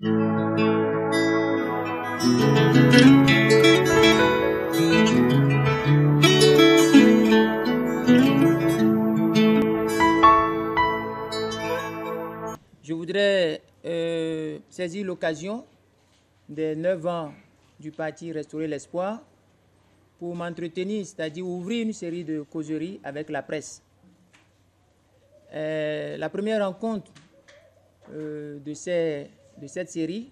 Je voudrais saisir l'occasion des 9 ans du parti Restaurer l'Espoir pour m'entretenir, c'est-à-dire ouvrir une série de causeries avec la presse. La première rencontre de cette série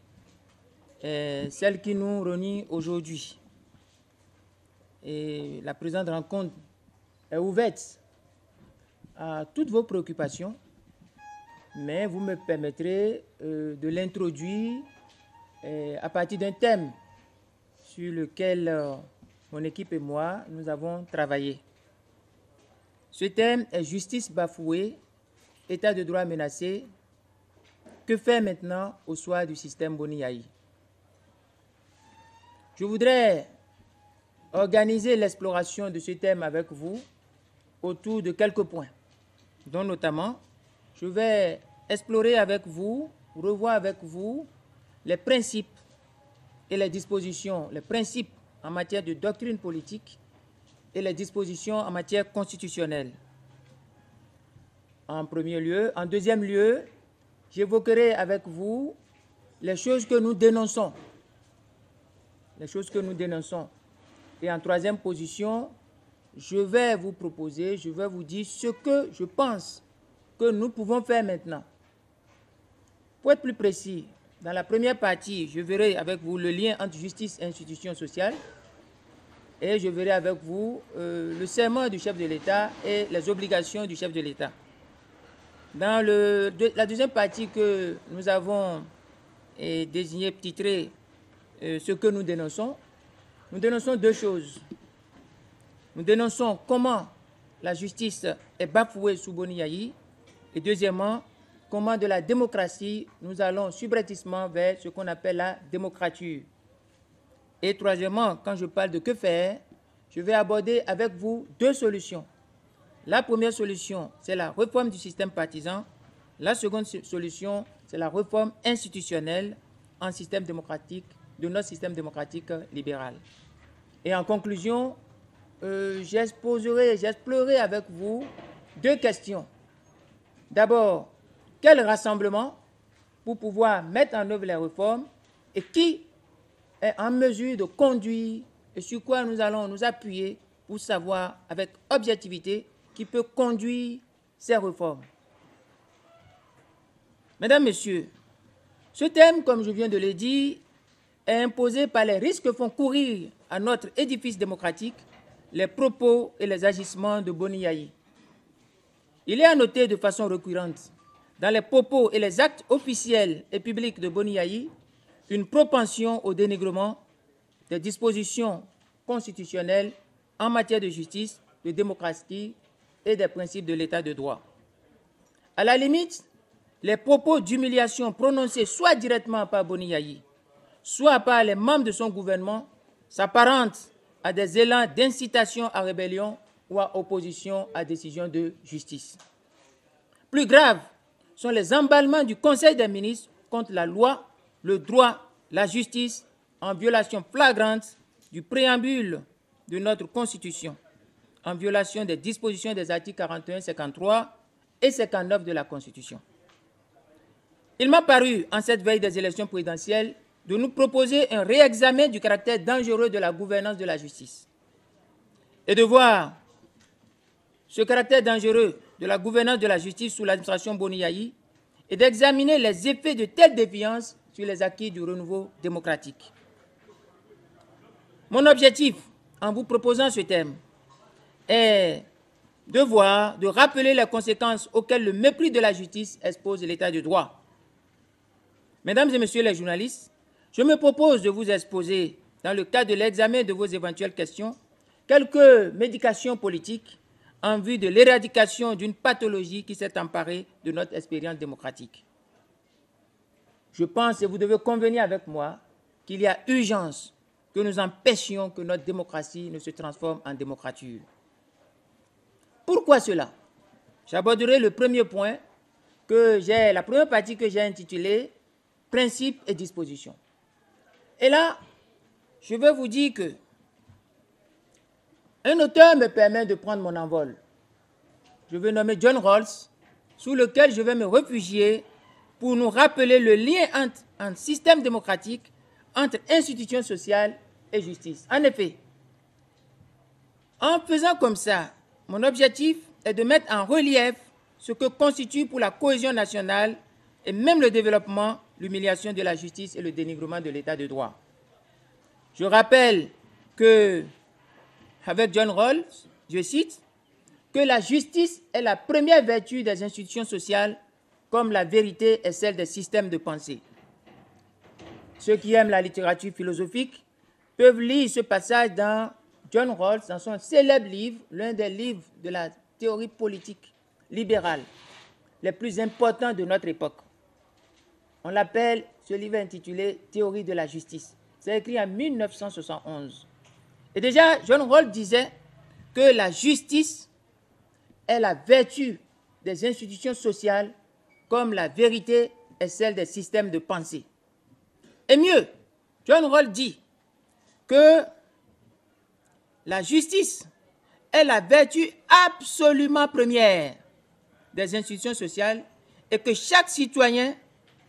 est celle qui nous réunit aujourd'hui. Et la présente rencontre est ouverte à toutes vos préoccupations, mais vous me permettrez de l'introduire à partir d'un thème sur lequel mon équipe et moi, nous avons travaillé. Ce thème est justice bafouée, état de droit menacé. Que faire maintenant au soir du système Boni Yayi? Je voudrais organiser l'exploration de ce thème avec vous autour de quelques points, dont notamment, je vais explorer avec vous, revoir avec vous les principes et les dispositions, les principes en matière de doctrine politique et les dispositions en matière constitutionnelle. En premier lieu. En deuxième lieu, j'évoquerai avec vous les choses que nous dénonçons. Les choses que nous dénonçons. Et en troisième position, je vais vous proposer, je vais vous dire ce que je pense que nous pouvons faire maintenant. Pour être plus précis, dans la première partie, je verrai avec vous le lien entre justice et institutions sociales et je verrai avec vous le serment du chef de l'État et les obligations du chef de l'État. Dans la deuxième partie que nous avons désigné, titré ce que nous dénonçons deux choses. Nous dénonçons comment la justice est bafouée sous Boni Yayi et deuxièmement, comment de la démocratie, nous allons subrepticement vers ce qu'on appelle la démocrature. Et troisièmement, quand je parle de que faire, je vais aborder avec vous deux solutions. La première solution, c'est la réforme du système partisan. La seconde solution, c'est la réforme institutionnelle en système démocratique, de notre système démocratique libéral. Et en conclusion, j'explorerai avec vous deux questions. D'abord, quel rassemblement pour pouvoir mettre en œuvre les réformes et qui est en mesure de conduire et sur quoi nous allons nous appuyer pour savoir avec objectivité qui peut conduire ces réformes. Mesdames, Messieurs, ce thème, comme je viens de le dire, est imposé par les risques que font courir à notre édifice démocratique les propos et les agissements de Boni Yayi. Il est à noter de façon récurrente dans les propos et les actes officiels et publics de Boni Yayi une propension au dénigrement des dispositions constitutionnelles en matière de justice, de démocratie et des principes de l'état de droit. À la limite, les propos d'humiliation prononcés soit directement par Boni Yayi, soit par les membres de son gouvernement, s'apparentent à des élans d'incitation à rébellion ou à opposition à décision de justice. Plus grave sont les emballements du Conseil des ministres contre la loi, le droit, la justice, en violation flagrante du préambule de notre Constitution, en violation des dispositions des articles 41, 53 et 59 de la Constitution. Il m'a paru, en cette veille des élections présidentielles, de nous proposer un réexamen du caractère dangereux de la gouvernance de la justice et de voir ce caractère dangereux de la gouvernance de la justice sous l'administration Boni Yayi et d'examiner les effets de telle défiance sur les acquis du renouveau démocratique. Mon objectif, en vous proposant ce thème, est de rappeler les conséquences auxquelles le mépris de la justice expose l'état de droit. Mesdames et messieurs les journalistes, je me propose de vous exposer, dans le cadre de l'examen de vos éventuelles questions, quelques médications politiques en vue de l'éradication d'une pathologie qui s'est emparée de notre expérience démocratique. Je pense, et vous devez convenir avec moi, qu'il y a urgence que nous empêchions que notre démocratie ne se transforme en démocrature. Pourquoi cela? J'aborderai le premier point, la première partie que j'ai intitulée principes et dispositions. Et là, je vais vous dire que un auteur me permet de prendre mon envol. Je vais nommer John Rawls, sous lequel je vais me réfugier pour nous rappeler le lien entre un système démocratique, entre institutions sociales et justice. En effet, en faisant comme ça, mon objectif est de mettre en relief ce que constitue pour la cohésion nationale et même le développement, l'humiliation de la justice et le dénigrement de l'état de droit. Je rappelle que, avec John Rawls, je cite, que la justice est la première vertu des institutions sociales, comme la vérité est celle des systèmes de pensée. Ceux qui aiment la littérature philosophique peuvent lire ce passage dans John Rawls, dans son célèbre livre, l'un des livres de la théorie politique libérale les plus importants de notre époque. On l'appelle, ce livre intitulé « Théorie de la justice ». C'est écrit en 1971. Et déjà, John Rawls disait que la justice est la vertu des institutions sociales comme la vérité est celle des systèmes de pensée. Et mieux, John Rawls dit que la justice est la vertu absolument première des institutions sociales et que chaque citoyen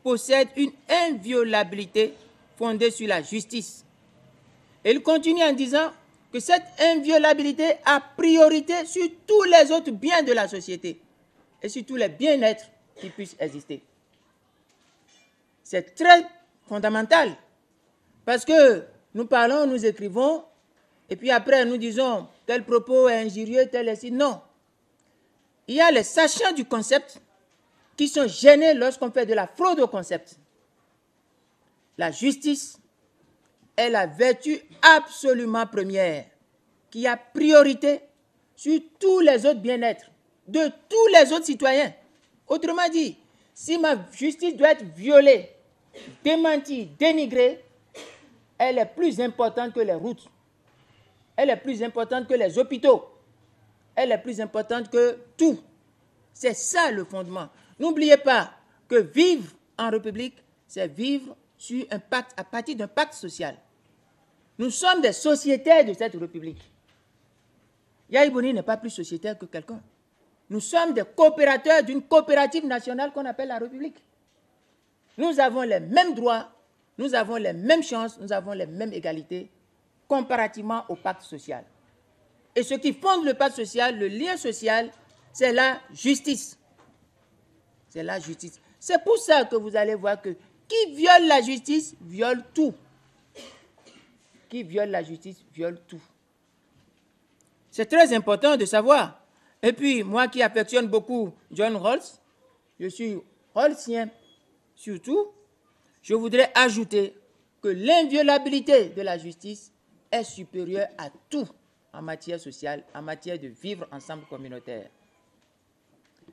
possède une inviolabilité fondée sur la justice. Et il continue en disant que cette inviolabilité a priorité sur tous les autres biens de la société et sur tous les bien-être qui puissent exister. C'est très fondamental parce que nous parlons, nous écrivons et puis après nous disons tel propos est injurieux, tel est si. Non. Il y a les sachants du concept qui sont gênés lorsqu'on fait de la fraude au concept. La justice est la vertu absolument première qui a priorité sur tous les autres bien-être de tous les autres citoyens. Autrement dit, si ma justice doit être violée, démentie, dénigrée, elle est plus importante que les routes. Elle est plus importante que les hôpitaux. Elle est plus importante que tout. C'est ça le fondement. N'oubliez pas que vivre en République, c'est vivre sur un pacte, à partir d'un pacte social. Nous sommes des sociétaires de cette République. Yahya Boni n'est pas plus sociétaire que quelqu'un. Nous sommes des coopérateurs d'une coopérative nationale qu'on appelle la République. Nous avons les mêmes droits, nous avons les mêmes chances, nous avons les mêmes égalités comparativement au pacte social. Et ce qui fonde le pacte social, le lien social, c'est la justice. C'est la justice. C'est pour ça que vous allez voir que qui viole la justice, viole tout. Qui viole la justice, viole tout. C'est très important de savoir. Et puis, moi qui affectionne beaucoup John Rawls, je suis Rawlsien surtout, je voudrais ajouter que l'inviolabilité de la justice est supérieure à tout en matière sociale, en matière de vivre ensemble communautaire.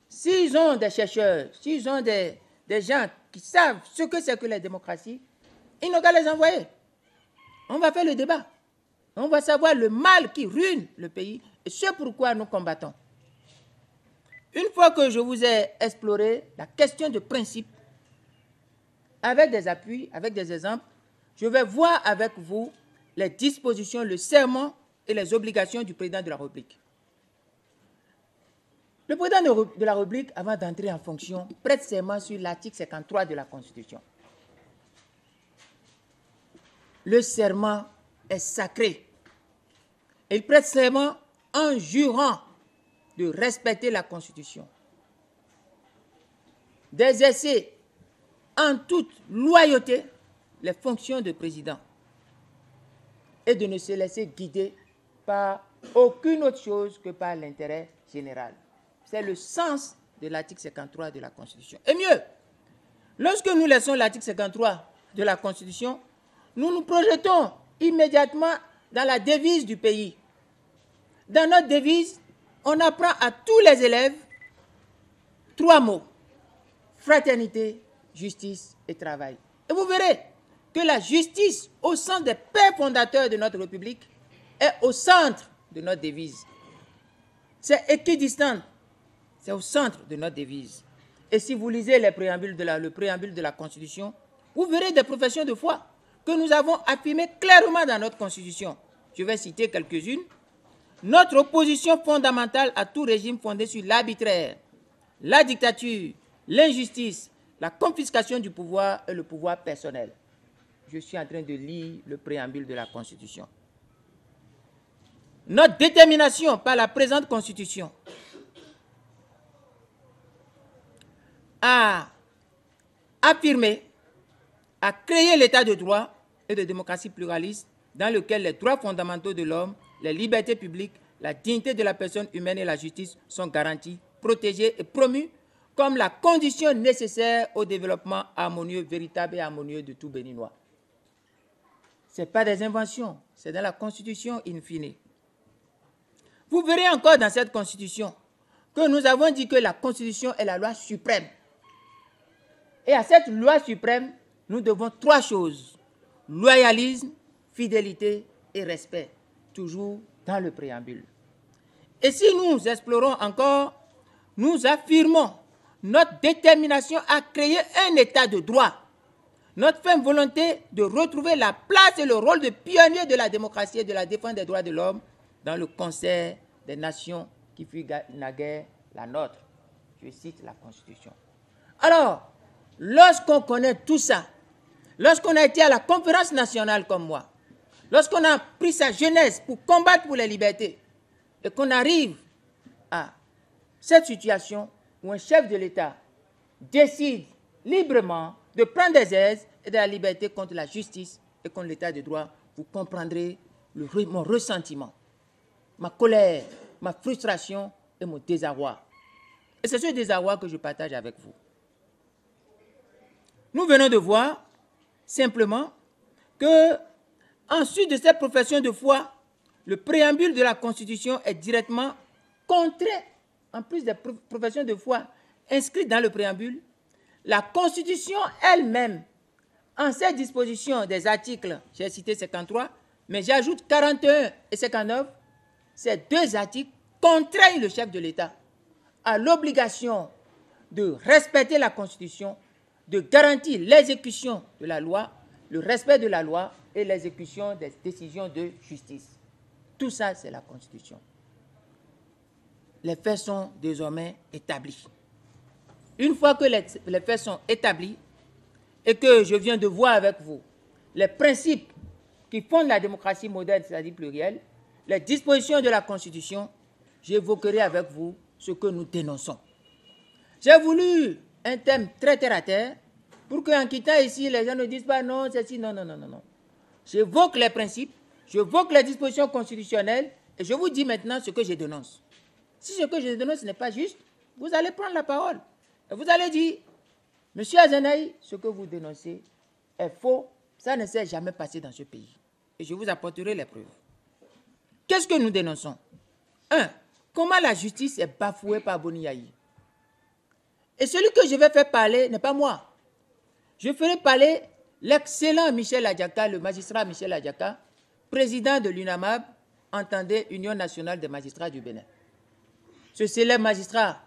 S'ils ont des chercheurs, s'ils ont des gens qui savent ce que c'est que la démocratie, ils n'ont qu'à les envoyer. On va faire le débat. On va savoir le mal qui ruine le pays et ce pourquoi nous combattons. Une fois que je vous ai exploré la question de principe, avec des appuis, avec des exemples, je vais voir avec vous les dispositions, le serment et les obligations du président de la République. Le président de la République, avant d'entrer en fonction, prête serment sur l'article 53 de la Constitution. Le serment est sacré. Il prête serment en jurant de respecter la Constitution, d'exercer en toute loyauté les fonctions de président et de ne se laisser guider par aucune autre chose que par l'intérêt général. C'est le sens de l'article 53 de la Constitution. Et mieux, lorsque nous laissons l'article 53 de la Constitution, nous nous projetons immédiatement dans la devise du pays. Dans notre devise, on apprend à tous les élèves 3 mots: fraternité, justice et travail. Et vous verrez que la justice, au sein des pères fondateurs de notre République, est au centre de notre devise. C'est équidistant, c'est au centre de notre devise. Et si vous lisez le préambule de la Constitution, Vous verrez des professions de foi que nous avons affirmées clairement dans notre Constitution. Je vais citer quelques-unes. Notre opposition fondamentale à tout régime fondé sur l'arbitraire, la dictature, l'injustice, la confiscation du pouvoir et le pouvoir personnel. Je suis en train de lire le préambule de la Constitution. Notre détermination par la présente Constitution à affirmer, à créer l'état de droit et de démocratie pluraliste dans lequel les droits fondamentaux de l'homme, les libertés publiques, la dignité de la personne humaine et la justice sont garantis, protégés et promus comme la condition nécessaire au développement harmonieux, véritable et harmonieux de tout Béninois. Ce n'est pas des inventions, c'est dans la Constitution in fine. Vous verrez encore dans cette Constitution que nous avons dit que la Constitution est la loi suprême. Et à cette loi suprême, nous devons trois choses: loyalisme, fidélité et respect, toujours dans le préambule. Et si nous explorons encore, nous affirmons notre détermination à créer un état de droit, notre ferme volonté de retrouver la place et le rôle de pionnier de la démocratie et de la défense des droits de l'homme dans le concert des nations qui fut naguère la nôtre. Je cite la Constitution. Alors, lorsqu'on connaît tout ça, lorsqu'on a été à la conférence nationale comme moi, lorsqu'on a pris sa jeunesse pour combattre pour les libertés, et qu'on arrive à cette situation où un chef de l'État décide librement de prendre des aises et de la liberté contre la justice et contre l'état de droit, vous comprendrez mon ressentiment, ma colère, ma frustration et mon désarroi. Et c'est ce désarroi que je partage avec vous. Nous venons de voir simplement que, ensuite de cette profession de foi, le préambule de la Constitution est directement contraire, en plus des professions de foi inscrites dans le préambule. La Constitution elle-même, en ses dispositions des articles, j'ai cité 53, mais j'ajoute 41 et 59, ces deux articles contraignent le chef de l'État à l'obligation de respecter la Constitution, de garantir l'exécution de la loi, le respect de la loi et l'exécution des décisions de justice. Tout ça, c'est la Constitution. Les faits sont désormais établis. Une fois que les faits sont établis et que je viens de voir avec vous les principes qui fondent la démocratie moderne, c'est-à-dire plurielle, les dispositions de la Constitution, j'évoquerai avec vous ce que nous dénonçons. J'ai voulu un thème très terre à terre pour qu'en quittant ici, les gens ne disent pas non, c'est ci, non, non, non, non, non. J'évoque les principes, j'évoque les dispositions constitutionnelles et je vous dis maintenant ce que je dénonce. Si ce que je dénonce n'est pas juste, vous allez prendre la parole. Et vous allez dire, Monsieur Azanaï, ce que vous dénoncez est faux, ça ne s'est jamais passé dans ce pays. Et je vous apporterai les preuves. Qu'est-ce que nous dénonçons? 1. Comment la justice est bafouée par Boni Yayi. Et celui que je vais faire parler n'est pas moi. Je ferai parler l'excellent Michel Adjaka, le magistrat Michel Adjaka, président de l'UNAMAB, entendez Union nationale des magistrats du Bénin. Ce célèbre magistrat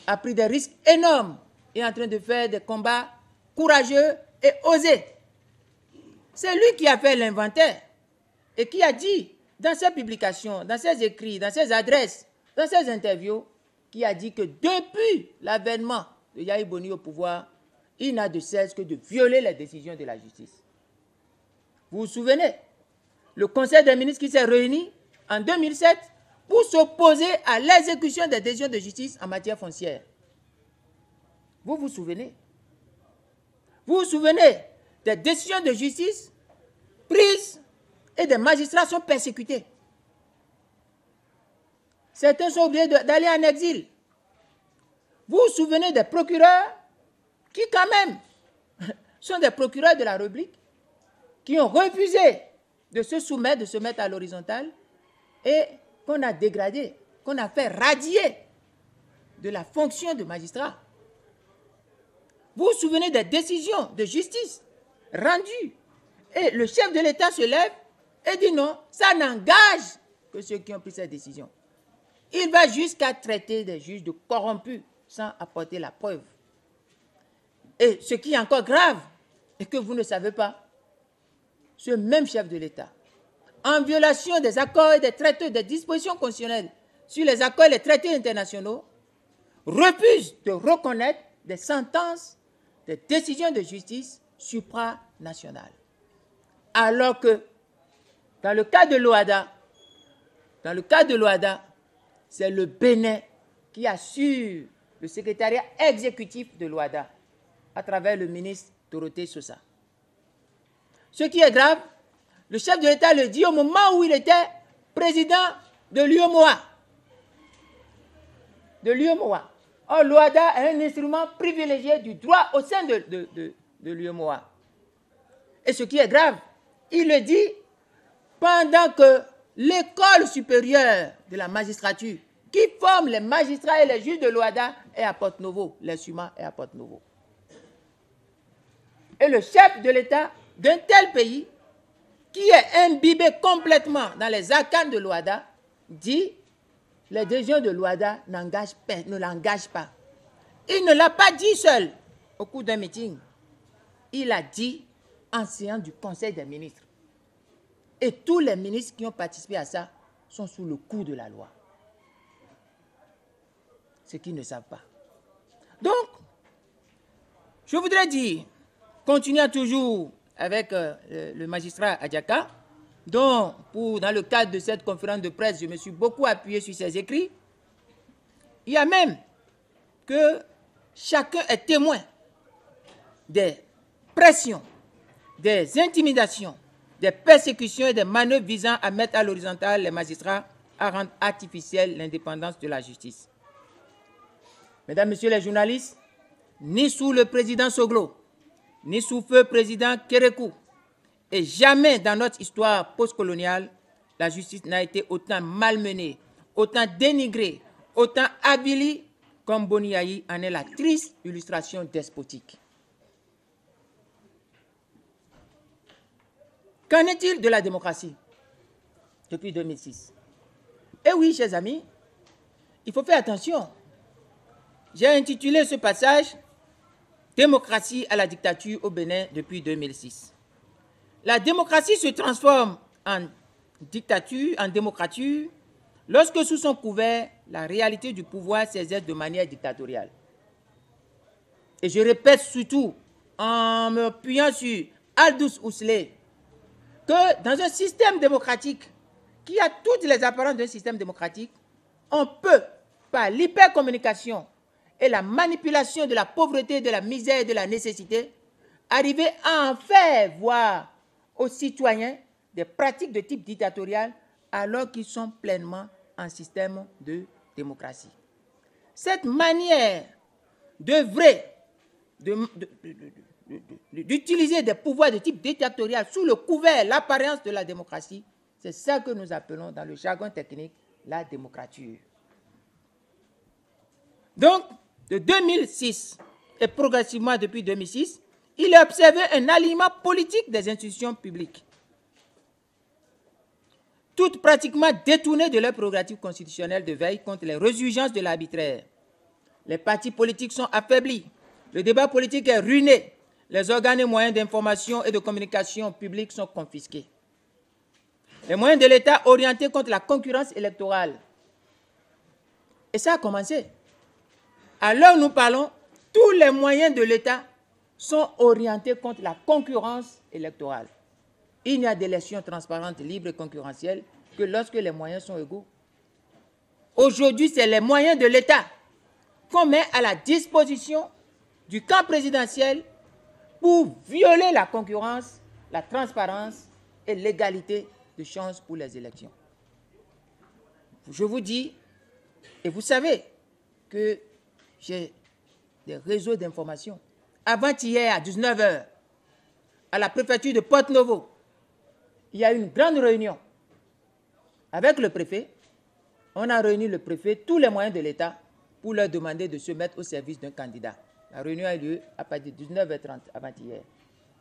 a pris des risques énormes et est en train de faire des combats courageux et osés. C'est lui qui a fait l'inventaire et qui a dit dans ses publications, dans ses écrits, dans ses adresses, dans ses interviews, qui a dit que depuis l'avènement de Yayi Boni au pouvoir, il n'a de cesse que de violer les décisions de la justice. Vous vous souvenez, le Conseil des ministres qui s'est réuni en 2007 pour s'opposer à l'exécution des décisions de justice en matière foncière. Vous vous souvenez? Vous vous souvenez des décisions de justice prises et des magistrats sont persécutés. Certains sont obligés d'aller en exil. Vous vous souvenez des procureurs qui quand même sont des procureurs de la République qui ont refusé de se mettre à l'horizontale et qu'on a dégradé, qu'on a fait radier de la fonction de magistrat. Vous vous souvenez des décisions de justice rendues et le chef de l'État se lève et dit non, ça n'engage que ceux qui ont pris cette décision. Il va jusqu'à traiter des juges de corrompus sans apporter la preuve. Et ce qui est encore grave, et que vous ne savez pas, ce même chef de l'État, en violation des accords et des traités, des dispositions constitutionnelles sur les accords et les traités internationaux, refuse de reconnaître des sentences, des décisions de justice supranationales. Alors que, dans le cas de l'OHADA, c'est le Bénin qui assure le secrétariat exécutif de l'OHADA à travers le ministre Dorothée Sosa. Ce qui est grave, le chef de l'État le dit au moment où il était président de l'UEMOA. Or, l'OHADA est un instrument privilégié du droit au sein de l'UEMOA. Et ce qui est grave, il le dit pendant que l'école supérieure de la magistrature, qui forme les magistrats et les juges de l'OHADA, est à Porto-Novo, l'instrument est à Porto-Novo. Et le chef de l'État d'un tel pays, qui est imbibé complètement dans les arcanes de l'OHADA, dit les décisions de l'OHADA ne l'engagent pas. Il ne l'a pas dit seul au cours d'un meeting. Il a dit en séance du Conseil des ministres. Et tous les ministres qui ont participé à ça sont sous le coup de la loi. Ce qu'ils ne savent pas. Donc, je voudrais dire, continuant toujours avec le magistrat Adjaka, dont, dans le cadre de cette conférence de presse, je me suis beaucoup appuyé sur ses écrits. Il y a même que chacun est témoin des pressions, des intimidations, des persécutions et des manœuvres visant à mettre à l'horizontale les magistrats, à rendre artificielle l'indépendance de la justice. Mesdames, Messieurs les journalistes, ni sous le président Soglo, ni sous feu président Kérékou, et jamais dans notre histoire postcoloniale, la justice n'a été autant malmenée, autant dénigrée, autant avilie comme Boni Yayi en est la triste illustration despotique. Qu'en est-il de la démocratie depuis 2006? Eh oui, chers amis, il faut faire attention. J'ai intitulé ce passage « Démocratie à la dictature au Bénin depuis 2006 ». La démocratie se transforme en dictature, en démocrature, lorsque sous son couvert, la réalité du pouvoir s'exerce de manière dictatoriale. Et je répète surtout, en me appuyant sur Aldous Huxley, que dans un système démocratique qui a toutes les apparences d'un système démocratique, on peut, par l'hypercommunication et la manipulation de la pauvreté, de la misère et de la nécessité, arriver à en faire voir aux citoyens des pratiques de type dictatorial alors qu'ils sont pleinement en système de démocratie. Cette manière d'œuvrer, d'utiliser des pouvoirs de type dictatorial sous le couvert, l'apparence de la démocratie, c'est ça que nous appelons dans le jargon technique la démocrature. Donc, de 2006 et progressivement depuis 2006, il est observé un alignement politique des institutions publiques, toutes pratiquement détournées de leurs prérogatives constitutionnelles de veille contre les résurgences de l'arbitraire. Les partis politiques sont affaiblis, le débat politique est ruiné, les organes et moyens d'information et de communication publique sont confisqués. Les moyens de l'État orientés contre la concurrence électorale. Et ça a commencé. À l'heure où nous parlons, tous les moyens de l'État sont orientés contre la concurrence électorale. Il n'y a d'élection transparente, libre et concurrentielle que lorsque les moyens sont égaux. Aujourd'hui, c'est les moyens de l'État qu'on met à la disposition du camp présidentiel pour violer la concurrence, la transparence et l'égalité de chance pour les élections. Je vous dis, et vous savez que j'ai des réseaux d'information. Avant-hier, à 19h, à la préfecture de Porto-Novo, il y a eu une grande réunion avec le préfet. On a réuni le préfet, tous les moyens de l'État, pour leur demander de se mettre au service d'un candidat. La réunion a eu lieu à partir de 19h30 avant-hier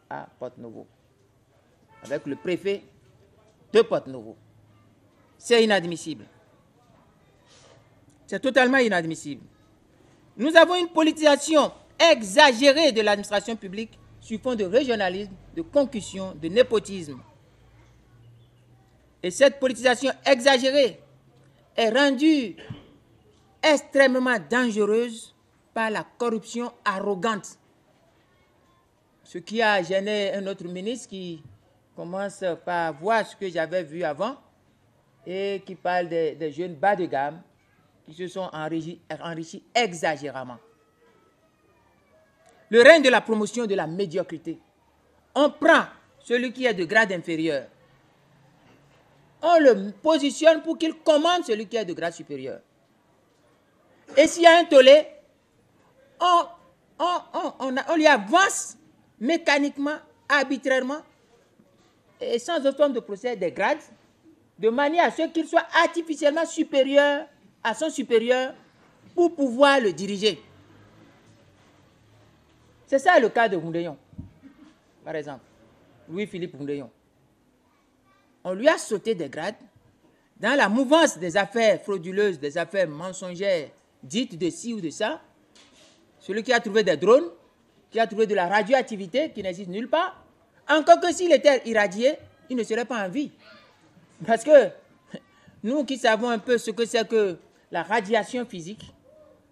à Porto-Novo, avec le préfet de Porto-Novo. C'est inadmissible. C'est totalement inadmissible. Nous avons une politisation exagérée de l'administration publique sur fond de régionalisme, de concussion, de népotisme. Et cette politisation exagérée est rendue extrêmement dangereuse par la corruption arrogante. Ce qui a gêné un autre ministre qui commence par voir ce que j'avais vu avant et qui parle des jeunes bas de gamme qui se sont enrichis exagérément. Le règne de la promotion de la médiocrité. On prend celui qui est de grade inférieur, on le positionne pour qu'il commande celui qui est de grade supérieur. Et s'il y a un tollé, on lui avance mécaniquement, arbitrairement, et sans aucun de procès des grades, de manière à ce qu'il soit artificiellement supérieur à son supérieur pour pouvoir le diriger. C'est ça le cas de Goundéon, par exemple, Louis-Philippe Goundéon. On lui a sauté des grades dans la mouvance des affaires frauduleuses, des affaires mensongères, dites de ci ou de ça. Celui qui a trouvé des drones, qui a trouvé de la radioactivité qui n'existe nulle part, encore que s'il était irradié, il ne serait pas en vie. Parce que nous qui savons un peu ce que c'est que la radiation physique,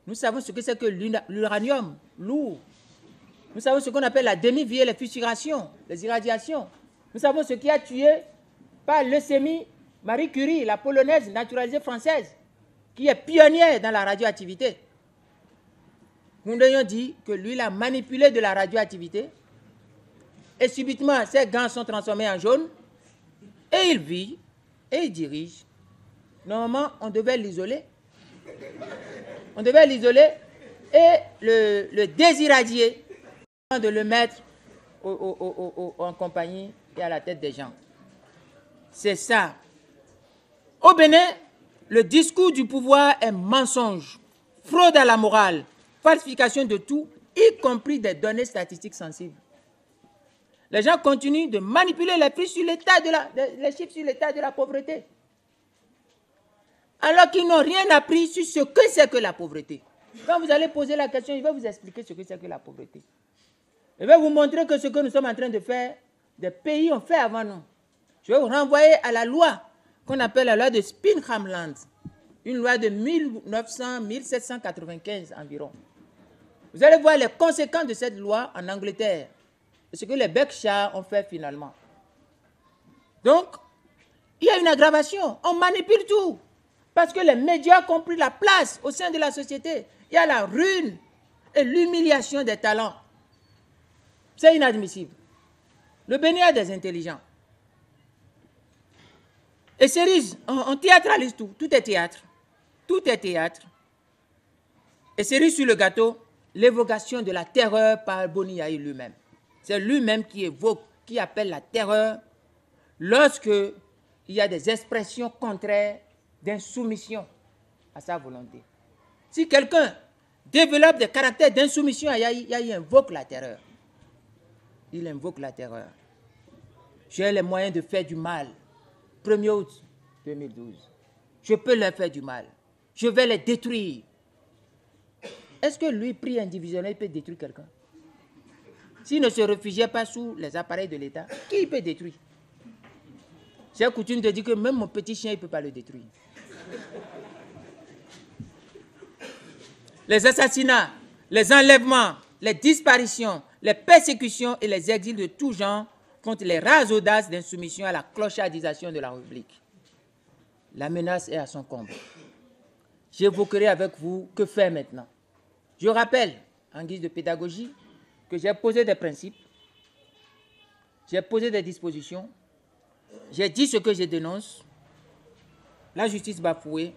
nous savons ce que c'est que l'uranium lourd, nous savons ce qu'on appelle la demi-vie et les fissurations, les irradiations. Nous savons ce qui a tué par leucémie Marie Curie, la polonaise naturalisée française, qui est pionnière dans la radioactivité. Goundéon dit que lui, il a manipulé de la radioactivité et subitement, ses gants sont transformés en jaune et il vit et il dirige. Normalement, on devait l'isoler. On devait l'isoler et le désirradier de le mettre en compagnie et à la tête des gens. C'est ça. Au Bénin, le discours du pouvoir est mensonge, fraude à la morale, falsification de tout, y compris des données statistiques sensibles. Les gens continuent de manipuler les chiffres sur l'état de la pauvreté, alors qu'ils n'ont rien appris sur ce que c'est que la pauvreté. Quand vous allez poser la question, je vais vous expliquer ce que c'est que la pauvreté. Je vais vous montrer que ce que nous sommes en train de faire, des pays ont fait avant nous. Je vais vous renvoyer à la loi qu'on appelle la loi de Spinhamland, une loi de 1795 environ. Vous allez voir les conséquences de cette loi en Angleterre, et ce que les Berkshire ont fait finalement. Donc, il y a une aggravation, on manipule tout, parce que les médias ont pris la place au sein de la société. Il y a la ruine et l'humiliation des talents. C'est inadmissible. Le Bénin a des intelligents. Et Cerise, on théâtralise tout. Tout est théâtre. Tout est théâtre. Et Cerise sur le gâteau, l'évocation de la terreur par Boni Yayi lui-même. C'est lui-même qui évoque, qui appelle la terreur lorsque il y a des expressions contraires d'insoumission à sa volonté. Si quelqu'un développe des caractères d'insoumission à Yayi, Yayi invoque la terreur. Il invoque la terreur. J'ai les moyens de faire du mal. 1er août 2012. Je peux leur faire du mal. Je vais les détruire. Est-ce que lui, pris individuellement, peut détruire quelqu'un? S'il ne se réfugiait pas sous les appareils de l'État, qui peut détruire? J'ai coutume de dire que même mon petit chien, il ne peut pas le détruire. Les assassinats, les enlèvements, les disparitions, les persécutions et les exils de tout genre contre les rares audaces d'insoumission à la clochardisation de la République. La menace est à son comble. J'évoquerai avec vous que faire maintenant. Je rappelle, en guise de pédagogie, que j'ai posé des principes, j'ai posé des dispositions, j'ai dit ce que je dénonce, la justice bafouée,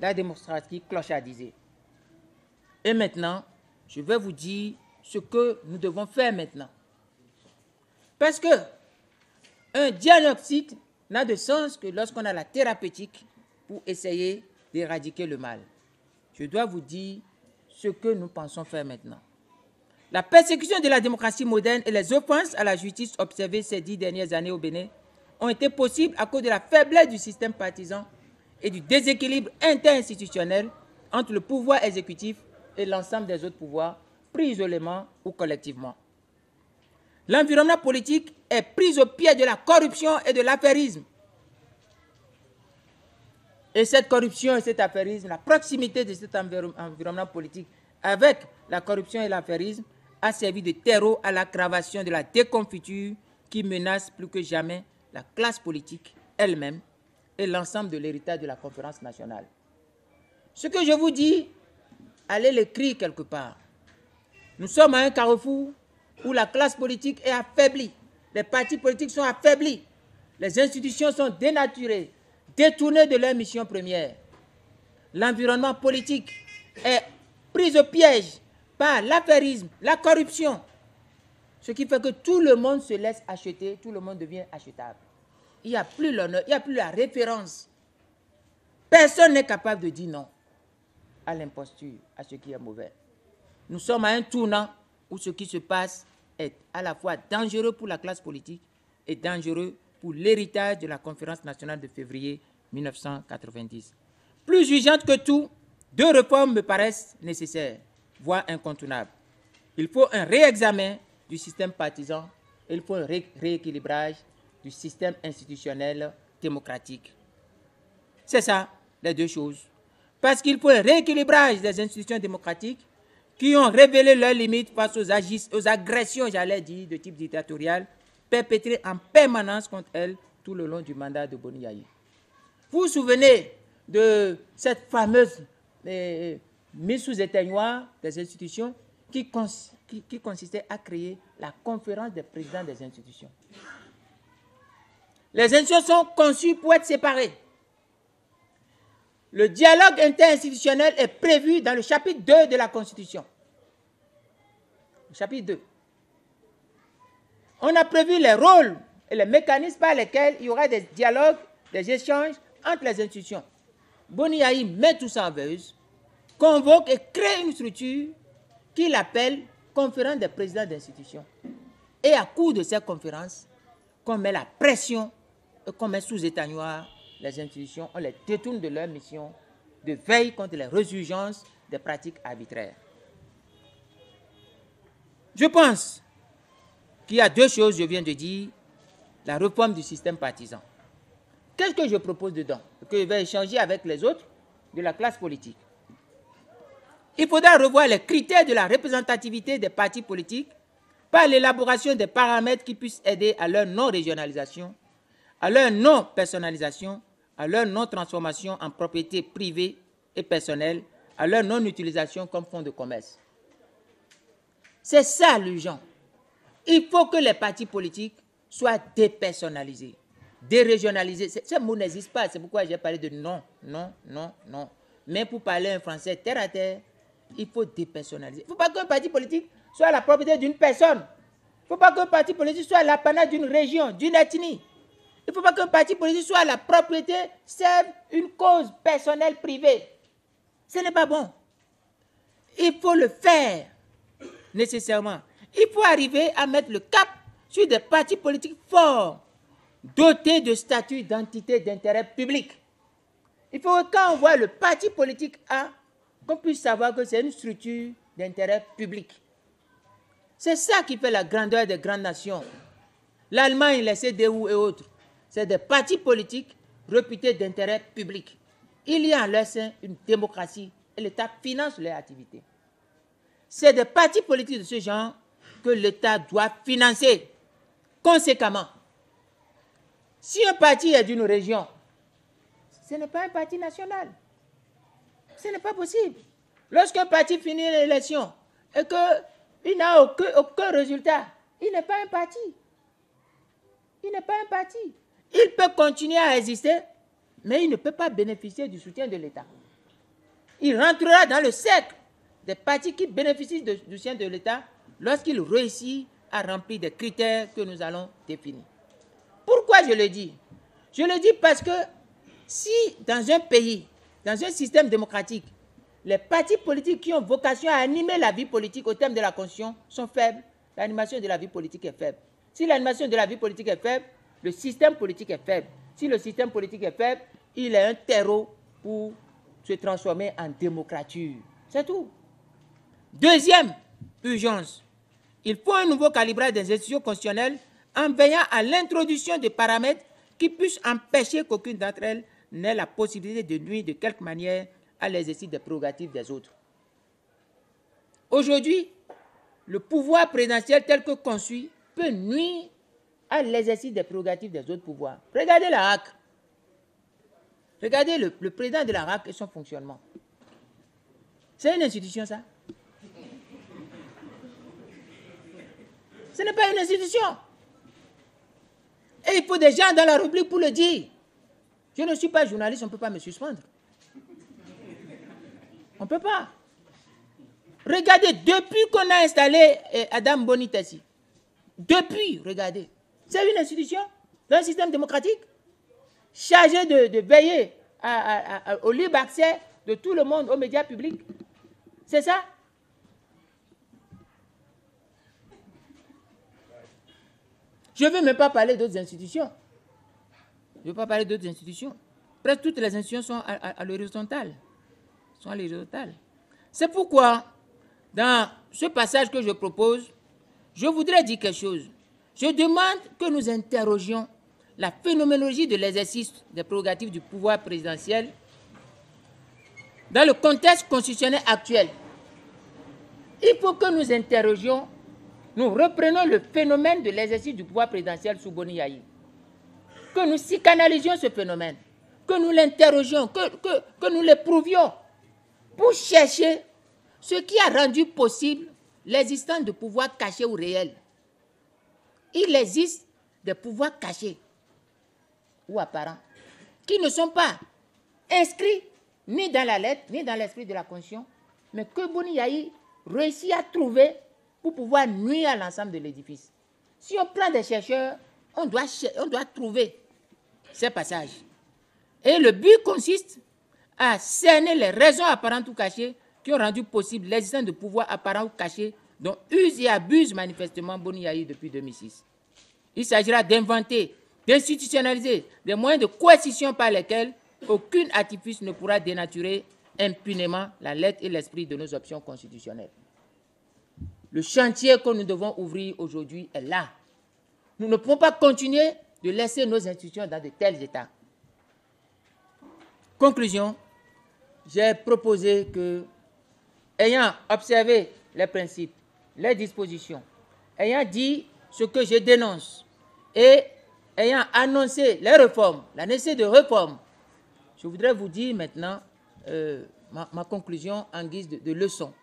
la démocratie clochardisée. Et maintenant, je vais vous dire ce que nous devons faire maintenant. Parce que un diagnostic n'a de sens que lorsqu'on a la thérapeutique pour essayer d'éradiquer le mal. Je dois vous dire ce que nous pensons faire maintenant. La persécution de la démocratie moderne et les offenses à la justice observées ces 10 dernières années au Bénin ont été possibles à cause de la faiblesse du système partisan et du déséquilibre interinstitutionnel entre le pouvoir exécutif et l'ensemble des autres pouvoirs, pris isolément ou collectivement. L'environnement politique est pris au pied de la corruption et de l'affairisme. Et cette corruption et cet affairisme, la proximité de cet environnement politique avec la corruption et l'affairisme a servi de terreau à l'aggravation de la déconfiture qui menace plus que jamais la classe politique elle-même et l'ensemble de l'héritage de la conférence nationale. Ce que je vous dis, allez l'écrire quelque part. Nous sommes à un carrefour où la classe politique est affaiblie, les partis politiques sont affaiblis, les institutions sont dénaturées, détournées de leur mission première. L'environnement politique est pris au piège par l'affairisme, la corruption, ce qui fait que tout le monde se laisse acheter, tout le monde devient achetable. Il n'y a plus l'honneur, il n'y a plus la référence. Personne n'est capable de dire non à l'imposture, à ce qui est mauvais. Nous sommes à un tournant où ce qui se passe est à la fois dangereux pour la classe politique et dangereux pour l'héritage de la conférence nationale de février 1990. Plus urgente que tout, deux réformes me paraissent nécessaires, voire incontournables. Il faut un réexamen du système partisan et il faut un rééquilibrage du système institutionnel démocratique. C'est ça, les deux choses. Parce qu'il faut un rééquilibrage des institutions démocratiques qui ont révélé leurs limites face aux agressions, j'allais dire, de type dictatorial, perpétrées en permanence contre elles tout le long du mandat de Boni Yayi. Vous vous souvenez de cette fameuse mise sous éteignoir des institutions qui consistait à créer la conférence des présidents des institutions. Les institutions sont conçues pour être séparées. Le dialogue interinstitutionnel est prévu dans le chapitre 2 de la Constitution. Le chapitre 2. On a prévu les rôles et les mécanismes par lesquels il y aura des dialogues, des échanges entre les institutions. Boni Yayi met tout ça en veilleuse, convoque et crée une structure qu'il appelle conférence des présidents d'institutions. Et à coup de cette conférence, qu'on met la pression et qu'on met sous éteignoir les institutions, on les détourne de leur mission de veille contre les résurgences des pratiques arbitraires. Je pense qu'il y a deux choses, je viens de dire, la réforme du système partisan. Qu'est-ce que je propose dedans? Que je vais échanger avec les autres de la classe politique. Il faudra revoir les critères de la représentativité des partis politiques par l'élaboration des paramètres qui puissent aider à leur non-régionalisation, à leur non-personnalisation, à leur non-transformation en propriété privée et personnelle, à leur non-utilisation comme fonds de commerce. C'est ça l'urgent. Il faut que les partis politiques soient dépersonnalisés, dérégionalisés. Ce mot n'existe pas, c'est pourquoi j'ai parlé de non, non, non, non. Mais pour parler un français terre à terre, il faut dépersonnaliser. Il ne faut pas qu'un parti politique soit la propriété d'une personne. Il ne faut pas qu'un parti politique soit l'apanage d'une région, d'une ethnie. Il ne faut pas qu'un parti politique soit la propriété, serve une cause personnelle privée. Ce n'est pas bon. Il faut le faire nécessairement. Il faut arriver à mettre le cap sur des partis politiques forts, dotés de statut d'entité d'intérêt public. Il faut que quand on voit le parti politique A, qu'on puisse savoir que c'est une structure d'intérêt public. C'est ça qui fait la grandeur des grandes nations. L'Allemagne, les CDU et autres, c'est des partis politiques réputés d'intérêt public. Il y a en leur sein une démocratie et l'État finance leur activité. C'est des partis politiques de ce genre que l'État doit financer conséquemment. Si un parti est d'une région, ce n'est pas un parti national. Ce n'est pas possible. Lorsqu'un parti finit l'élection et qu'il n'a aucun résultat, il n'est pas un parti. Il n'est pas un parti. Il peut continuer à exister, mais il ne peut pas bénéficier du soutien de l'État. Il rentrera dans le cercle des partis qui bénéficient du soutien de l'État lorsqu'il réussit à remplir des critères que nous allons définir. Pourquoi je le dis? Je le dis parce que si dans un pays, dans un système démocratique, les partis politiques qui ont vocation à animer la vie politique au terme de la Constitution sont faibles, l'animation de la vie politique est faible. Si l'animation de la vie politique est faible, le système politique est faible. Si le système politique est faible, il est un terreau pour se transformer en démocrature. C'est tout. Deuxième urgence, Il faut un nouveau calibrage des institutions constitutionnelles en veillant à l'introduction de paramètres qui puissent empêcher qu'aucune d'entre elles n'ait la possibilité de nuire de quelque manière à l'exercice des prérogatives des autres. Aujourd'hui, le pouvoir présidentiel tel que conçu peut nuire à l'exercice des prérogatives des autres pouvoirs. Regardez la RAC. Regardez le président de la RAC et son fonctionnement. C'est une institution, ça? Ce n'est pas une institution. Et il faut des gens dans la République pour le dire. Je ne suis pas journaliste, on ne peut pas me suspendre. On ne peut pas. Regardez, depuis qu'on a installé Adam Bonitasi, depuis, regardez, c'est une institution dans un système démocratique chargée de veiller au libre accès de tout le monde aux médias publics. C'est ça? Je ne veux même pas parler d'autres institutions. Je ne veux pas parler d'autres institutions. Presque toutes les institutions sont à l'horizontale. C'est pourquoi, dans ce passage que je propose, je voudrais dire quelque chose. Je demande que nous interrogions la phénoménologie de l'exercice des prérogatives du pouvoir présidentiel dans le contexte constitutionnel actuel. Il faut que nous interrogions, nous reprenons le phénomène de l'exercice du pouvoir présidentiel sous Boni Yayi. Que nous psychanalysions ce phénomène, que nous l'interrogions, que nous l'éprouvions pour chercher ce qui a rendu possible l'existence de pouvoirs cachés ou réels. Il existe des pouvoirs cachés ou apparents qui ne sont pas inscrits ni dans la lettre, ni dans l'esprit de la Constitution, mais que Boni Yayi réussit à trouver pour pouvoir nuire à l'ensemble de l'édifice. Si on prend des chercheurs, on doit trouver ces passages. Et le but consiste à cerner les raisons apparentes ou cachées qui ont rendu possible l'existence de pouvoirs apparents ou cachés dont use et abuse manifestement Boni Yayi depuis 2006. Il s'agira d'inventer, d'institutionnaliser des moyens de coercition par lesquels aucun artifice ne pourra dénaturer impunément la lettre et l'esprit de nos options constitutionnelles. Le chantier que nous devons ouvrir aujourd'hui est là. Nous ne pouvons pas continuer de laisser nos institutions dans de tels états. Conclusion, j'ai proposé que, ayant observé les principes, les dispositions, ayant dit ce que je dénonce et ayant annoncé les réformes, la nécessité de réformes, je voudrais vous dire maintenant ma conclusion en guise de leçon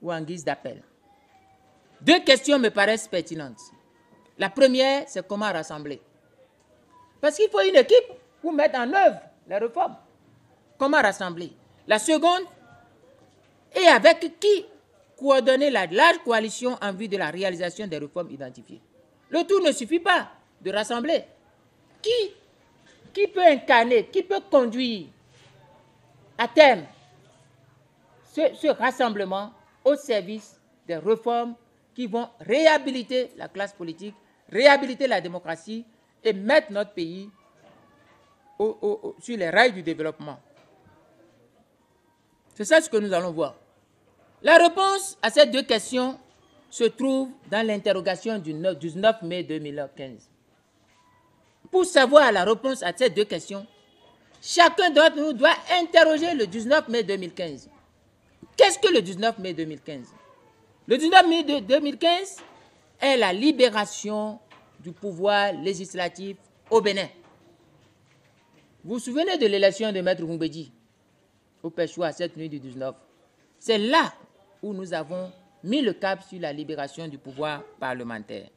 ou en guise d'appel. Deux questions me paraissent pertinentes. La première, c'est comment rassembler. Parce qu'il faut une équipe pour mettre en œuvre les réformes. Comment rassembler? La seconde, et avec qui coordonner la large coalition en vue de la réalisation des réformes identifiées. Le tout ne suffit pas de rassembler. Qui peut incarner, qui peut conduire à terme ce rassemblement au service des réformes qui vont réhabiliter la classe politique, réhabiliter la démocratie et mettre notre pays sur les rails du développement. C'est ça ce que nous allons voir. La réponse à ces deux questions se trouve dans l'interrogation du 19 mai 2015. Pour savoir la réponse à ces deux questions, chacun d'entre nous doit interroger le 19 mai 2015. Qu'est-ce que le 19 mai 2015? Le 19 mai 2015 est la libération du pouvoir législatif au Bénin. Vous vous souvenez de l'élection de Maître Moumbédi au Péchoua cette nuit du 19? C'est là où nous avons mis le cap sur la libération du pouvoir parlementaire.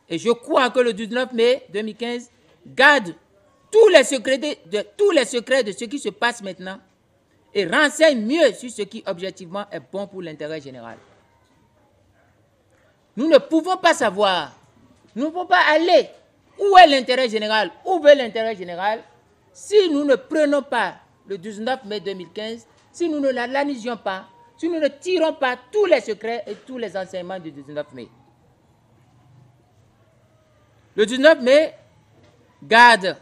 Et je crois que le 19 mai 2015 garde tous les secrets de ce qui se passe maintenant et renseigne mieux sur ce qui objectivement est bon pour l'intérêt général. Nous ne pouvons pas savoir, nous ne pouvons pas aller où est l'intérêt général, où veut l'intérêt général, si nous ne prenons pas le 19 mai 2015, si nous ne l'analysions pas, si nous ne tirons pas tous les secrets et tous les enseignements du 19 mai. Le 19 mai garde,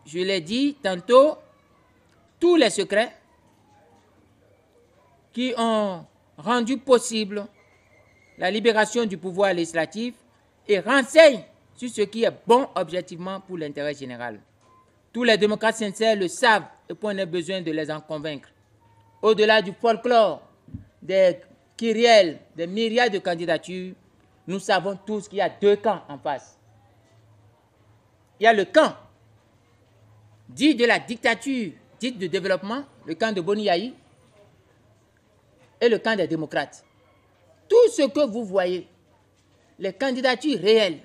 je l'ai dit tantôt, tous les secrets qui ont rendu possible la libération du pouvoir législatif et renseigne sur ce qui est bon objectivement pour l'intérêt général. Tous les démocrates sincères le savent et point n'est besoin de les en convaincre. Au-delà du folklore, des kyrielles, des myriades de candidatures, nous savons tous qu'il y a deux camps en face. Il y a le camp dit de la dictature, dit de développement, le camp de Boni Yayi, et le camp des démocrates. Tout ce que vous voyez, les candidatures réelles,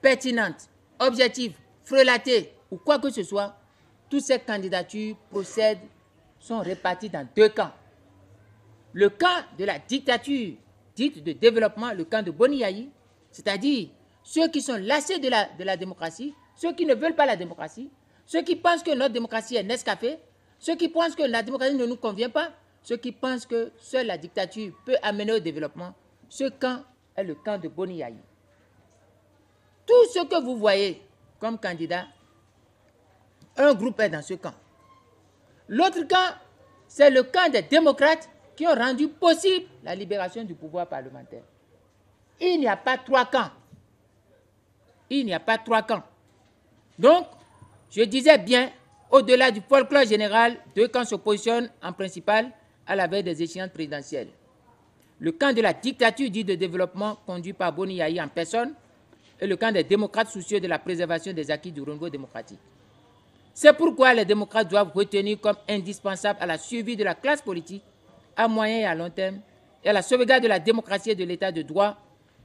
pertinentes, objectives, frelatées ou quoi que ce soit, toutes ces candidatures sont réparties dans deux camps. Le camp de la dictature dite de développement, le camp de Boni Yayi, c'est-à-dire ceux qui sont lassés de la démocratie, ceux qui ne veulent pas la démocratie, ceux qui pensent que notre démocratie est Nescafé, ceux qui pensent que la démocratie ne nous convient pas, ceux qui pensent que seule la dictature peut amener au développement. Ce camp est le camp de Boni Yayi. Tout ce que vous voyez comme candidat, un groupe est dans ce camp. L'autre camp, c'est le camp des démocrates qui ont rendu possible la libération du pouvoir parlementaire. Il n'y a pas trois camps. Il n'y a pas trois camps. Donc, je disais bien, au-delà du folklore général, deux camps se positionnent en principal à la veille des échéances présidentielles. Le camp de la dictature dit de développement conduit par Boni Yayi en personne et le camp des démocrates soucieux de la préservation des acquis du renouveau démocratique. C'est pourquoi les démocrates doivent retenir comme indispensable à la survie de la classe politique à moyen et à long terme et à la sauvegarde de la démocratie et de l'état de droit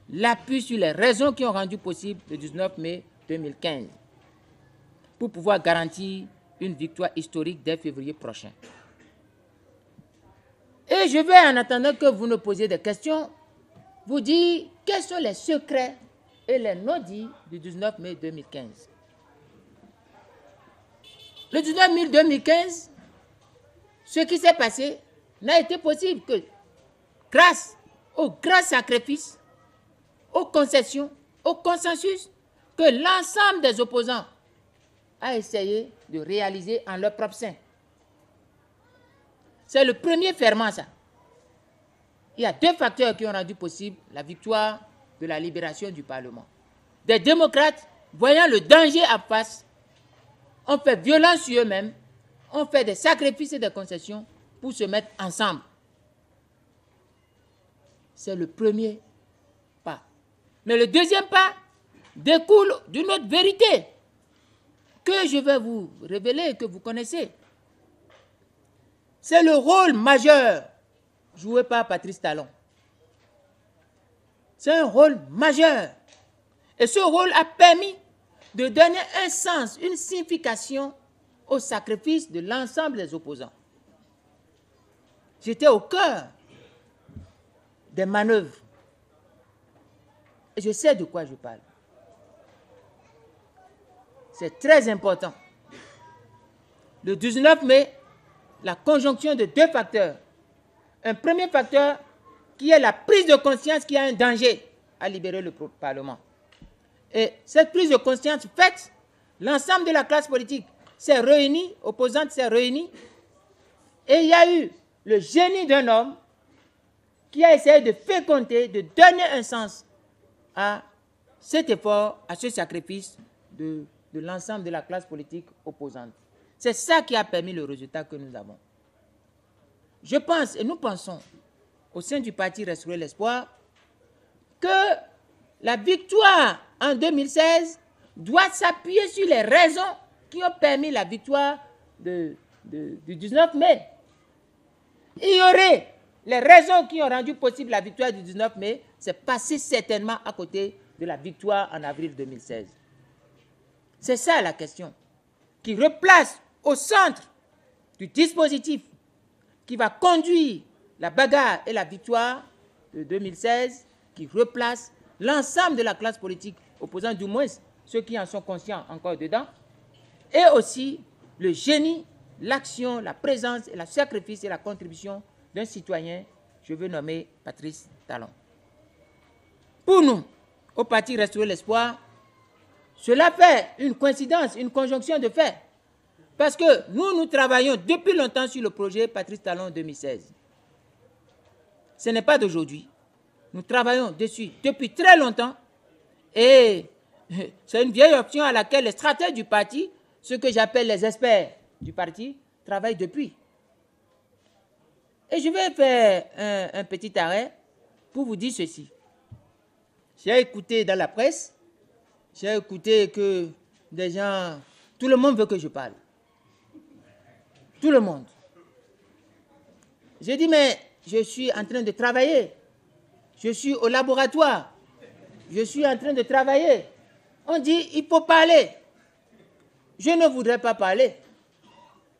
l'appui sur les raisons qui ont rendu possible le 19 mai 2015 pour pouvoir garantir une victoire historique dès février prochain. Et je vais, en attendant que vous nous posiez des questions, vous dire quels sont les secrets et les non-dits du 19 mai 2015. Le 19 mai 2015, ce qui s'est passé n'a été possible que grâce aux grands sacrifices, aux concessions, au consensus que l'ensemble des opposants a essayé de réaliser en leur propre sein. C'est le premier ferment, ça. Il y a deux facteurs qui ont rendu possible la victoire de la libération du Parlement. Des démocrates, voyant le danger en face, ont fait violence sur eux-mêmes, ont fait des sacrifices et des concessions pour se mettre ensemble. C'est le premier pas. Mais le deuxième pas découle d'une autre vérité que je vais vous révéler et que vous connaissez. C'est le rôle majeur joué par Patrice Talon. C'est un rôle majeur. Et ce rôle a permis de donner un sens, une signification au sacrifice de l'ensemble des opposants. J'étais au cœur des manœuvres. Et je sais de quoi je parle. C'est très important. Le 19 mai, la conjonction de deux facteurs. Un premier facteur qui est la prise de conscience qu'il y a un danger à libérer le Parlement. Et cette prise de conscience faite, l'ensemble de la classe politique s'est réunie, opposante s'est réunie, et il y a eu le génie d'un homme qui a essayé de féconder, de donner un sens à cet effort, à ce sacrifice de l'ensemble de la classe politique opposante. C'est ça qui a permis le résultat que nous avons. Je pense, et nous pensons, au sein du parti Restaurer l'Espoir, que la victoire en 2016 doit s'appuyer sur les raisons qui ont permis la victoire du 19 mai. Il y aurait les raisons qui ont rendu possible la victoire du 19 mai, c'est passé certainement à côté de la victoire en avril 2016. C'est ça la question, qui replace au centre du dispositif qui va conduire la bagarre et la victoire de 2016, qui replace l'ensemble de la classe politique opposante, du moins ceux qui en sont conscients encore dedans, et aussi le génie, l'action, la présence, et le sacrifice et la contribution d'un citoyen, je veux nommer Patrice Talon. Pour nous, au parti Restaurer l'Espoir, cela fait une coïncidence, une conjonction de faits. Parce que nous travaillons depuis longtemps sur le projet Patrice Talon 2016. ce n'est pas d'aujourd'hui. Nous travaillons dessus depuis très longtemps et c'est une vieille option à laquelle les stratèges du parti, ceux que j'appelle les experts du parti, travaillent depuis. Et je vais faire un petit arrêt pour vous dire ceci. J'ai écouté dans la presse, j'ai écouté que des gens, tout le monde veut que je parle. Tout le monde. J'ai dit, mais je suis en train de travailler. Je suis au laboratoire. Je suis en train de travailler. On dit, il faut parler. Je ne voudrais pas parler.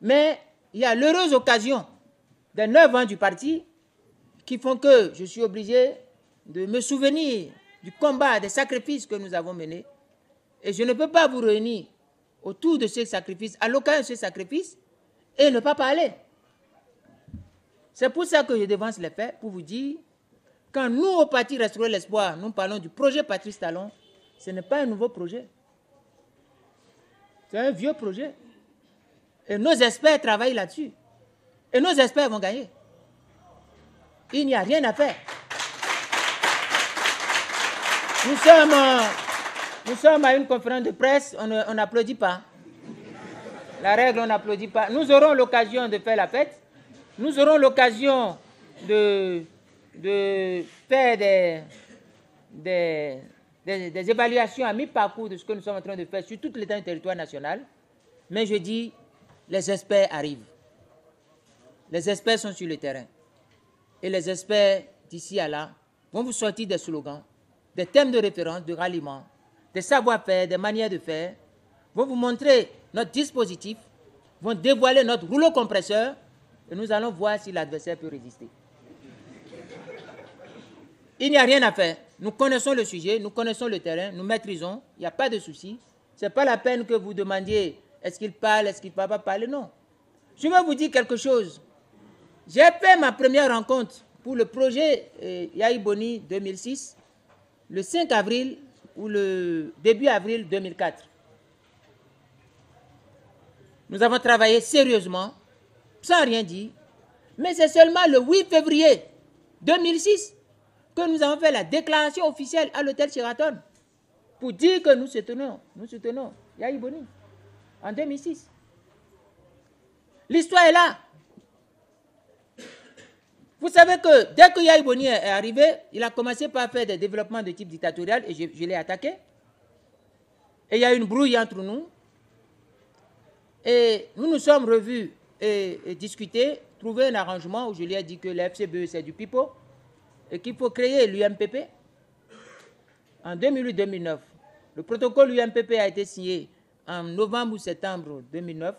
Mais il y a l'heureuse occasion des 9 ans du parti qui font que je suis obligé de me souvenir du combat, des sacrifices que nous avons menés. Et je ne peux pas vous réunir autour de ces sacrifices, à l'occasion de ces sacrifices, et ne pas parler. C'est pour ça que je devance les faits, pour vous dire, quand nous, au Parti Restaurer l'Espoir, nous parlons du projet Patrice Talon, ce n'est pas un nouveau projet. C'est un vieux projet. Et nos experts travaillent là-dessus. Et nos experts vont gagner. Il n'y a rien à faire. Nous sommes à une conférence de presse, on n'applaudit pas. La règle, on n'applaudit pas. Nous aurons l'occasion de faire la fête. Nous aurons l'occasion de faire des évaluations à mi-parcours de ce que nous sommes en train de faire sur toute l'étendue du territoire national. Mais je dis, les experts arrivent. Les experts sont sur le terrain. Et les experts, d'ici à là, vont vous sortir des slogans, des thèmes de référence, de ralliement, des savoir-faire, des manières de faire, vont vous montrer notre dispositif, vont dévoiler notre rouleau compresseur, et nous allons voir si l'adversaire peut résister. Il n'y a rien à faire. Nous connaissons le sujet, nous connaissons le terrain, nous maîtrisons, il n'y a pas de souci. Ce n'est pas la peine que vous demandiez est-ce qu'il parle, est-ce qu'il ne va pas parler, non. Je vais vous dire quelque chose. J'ai fait ma première rencontre pour le projet Yahi Boni 2006, le 5 avril ou le début avril 2004. Nous avons travaillé sérieusement, sans rien dire, mais c'est seulement le 8 février 2006 que nous avons fait la déclaration officielle à l'hôtel Sheraton pour dire que nous soutenons Yahi Boni en 2006. L'histoire est là. Vous savez que dès que Yahi Boni est arrivé, il a commencé par faire des développements de type dictatorial et je l'ai attaqué. Et il y a eu une brouille entre nous. Et nous nous sommes revus et discutés, trouvé un arrangement où je lui ai dit que la FCBE c'est du pipeau et qu'il faut créer l'UMPP en 2008-2009. Le protocole UMPP a été signé en novembre ou septembre 2009.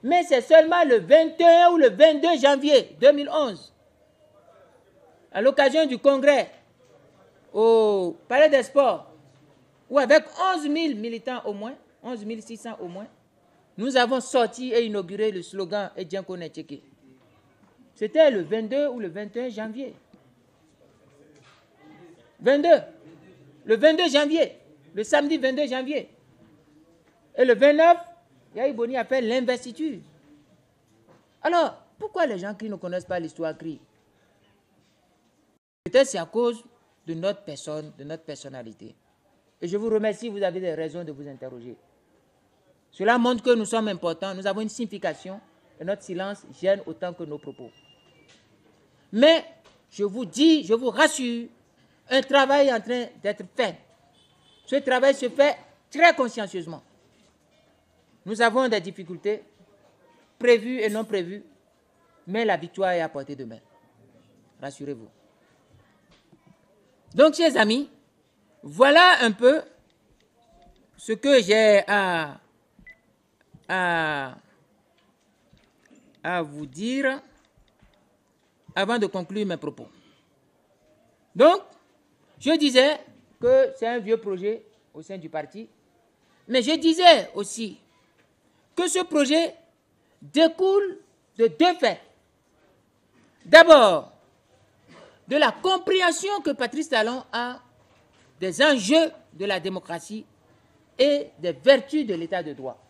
Mais c'est seulement le 21 ou le 22 janvier 2011, à l'occasion du congrès au Palais des Sports, où avec 11 000 militants au moins, 11 600 au moins, nous avons sorti et inauguré le slogan Edjanko Netcheke. C'était le 22 ou le 21 janvier. 22. Le 22 janvier. Le samedi 22 janvier. Et le 29, Yahi Boni a fait l'investiture. Alors, pourquoi les gens qui ne connaissent pas l'histoire crient? Peut-être c'est à cause de notre personne, de notre personnalité. Et je vous remercie, vous avez des raisons de vous interroger. Cela montre que nous sommes importants, nous avons une signification et notre silence gêne autant que nos propos. Mais je vous dis, je vous rassure, un travail est en train d'être fait. Ce travail se fait très consciencieusement. Nous avons des difficultés, prévues et non prévues, mais la victoire est à portée de main. Rassurez-vous. Donc, chers amis, voilà un peu ce que j'ai à vous dire avant de conclure mes propos. Donc, je disais que c'est un vieux projet au sein du parti, mais je disais aussi que ce projet découle de deux faits. D'abord, de la compréhension que Patrice Talon a des enjeux de la démocratie et des vertus de l'état de droit.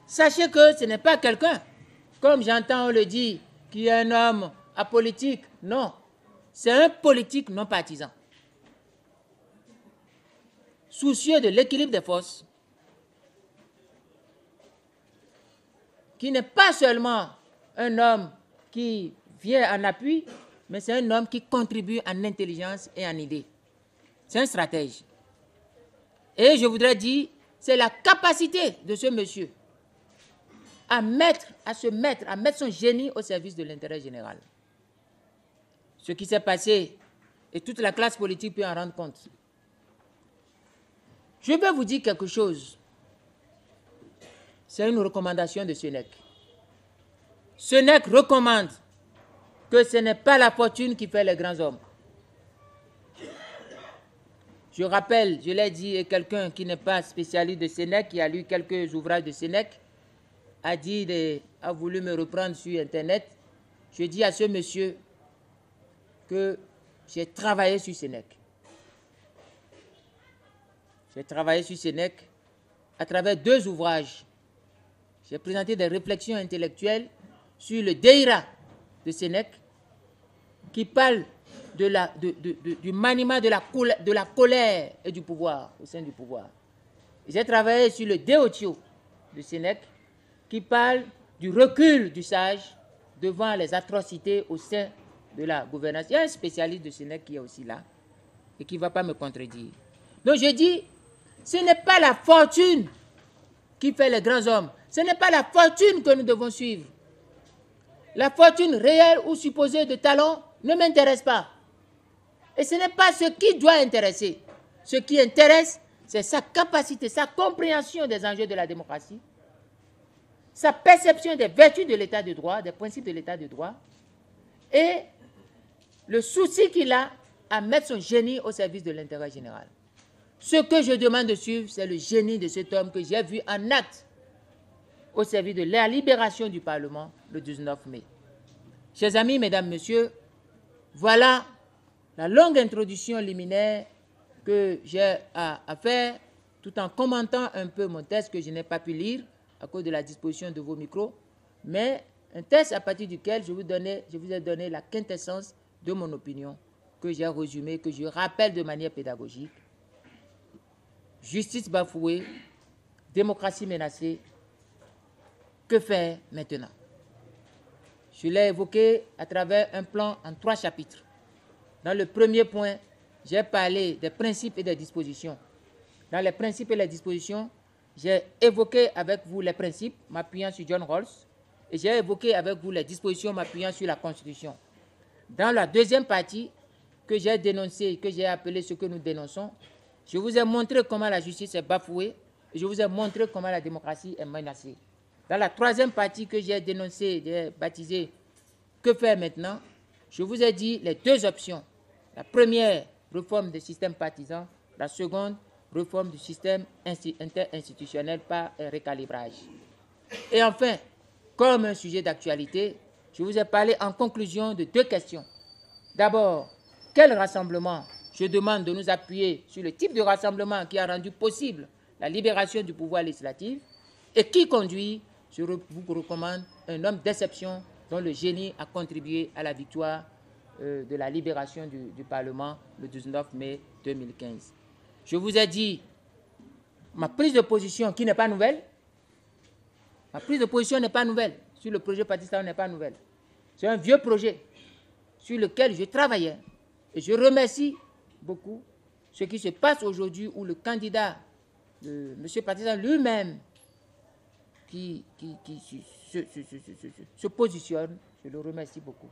Sachez que ce n'est pas quelqu'un, comme j'entends on le dit, qui est un homme apolitique. Non, c'est un politique non partisan. Soucieux de l'équilibre des forces, qui n'est pas seulement un homme qui vient en appui, mais c'est un homme qui contribue en intelligence et en idées. C'est un stratège. Et je voudrais dire, c'est la capacité de ce monsieur à mettre son génie au service de l'intérêt général. Ce qui s'est passé, et toute la classe politique peut en rendre compte. Je vais vous dire quelque chose. C'est une recommandation de Sénèque. Sénèque recommande que ce n'est pas la fortune qui fait les grands hommes. Je rappelle, je l'ai dit, et quelqu'un qui n'est pas spécialiste de Sénèque, qui a lu quelques ouvrages de Sénèque, a voulu me reprendre sur Internet. Je dis à ce monsieur que j'ai travaillé sur Sénèque. J'ai travaillé sur Sénèque à travers 2 ouvrages. J'ai présenté des réflexions intellectuelles sur le Deira de Sénèque, qui parle du maniement de la colère et du pouvoir, au sein du pouvoir. J'ai travaillé sur le Deotio de Sénèque, qui parle du recul du sage devant les atrocités au sein de la gouvernance. Il y a un spécialiste de Sénèque qui est aussi là et qui ne va pas me contredire. Donc je dis, ce n'est pas la fortune qui fait les grands hommes. Ce n'est pas la fortune que nous devons suivre. La fortune réelle ou supposée de talent ne m'intéresse pas. Et ce n'est pas ce qui doit intéresser. Ce qui intéresse, c'est sa capacité, sa compréhension des enjeux de la démocratie, sa perception des vertus de l'état de droit, des principes de l'état de droit, et le souci qu'il a à mettre son génie au service de l'intérêt général. Ce que je demande de suivre, c'est le génie de cet homme que j'ai vu en acte au service de la libération du Parlement le 19 mai. Chers amis, mesdames, messieurs, voilà la longue introduction liminaire que j'ai à faire, tout en commentant un peu mon texte que je n'ai pas pu lire à cause de la disposition de vos micros, mais un texte à partir duquel je vous ai donné la quintessence de mon opinion, que j'ai résumée, que je rappelle de manière pédagogique. Justice bafouée, démocratie menacée, que faire maintenant? Je l'ai évoqué à travers un plan en 3 chapitres. Dans le premier point, j'ai parlé des principes et des dispositions. Dans les principes et les dispositions, j'ai évoqué avec vous les principes, m'appuyant sur John Rawls, et j'ai évoqué avec vous les dispositions, m'appuyant sur la Constitution. Dans la deuxième partie, que j'ai dénoncée, que j'ai appelé ce que nous dénonçons, je vous ai montré comment la justice est bafouée, et je vous ai montré comment la démocratie est menacée. Dans la troisième partie que j'ai dénoncée, j'ai baptisé « Que faire maintenant ?», je vous ai dit les 2 options. La première, réforme des systèmes partisans. La seconde, réforme du système interinstitutionnel par récalibrage. Et enfin, comme un sujet d'actualité, je vous ai parlé en conclusion de 2 questions. D'abord, quel rassemblement? Je demande de nous appuyer sur le type de rassemblement qui a rendu possible la libération du pouvoir législatif et qui conduit, je vous recommande, un homme d'exception dont le génie a contribué à la victoire de la libération du Parlement le 19 mai 2015. Je vous ai dit ma prise de position qui n'est pas nouvelle. Ma prise de position n'est pas nouvelle. Sur le projet Pakistan n'est pas nouvelle. C'est un vieux projet sur lequel je travaillais. Et je remercie beaucoup ce qui se passe aujourd'hui où le candidat, M. Pakistan lui-même, qui se positionne, je le remercie beaucoup.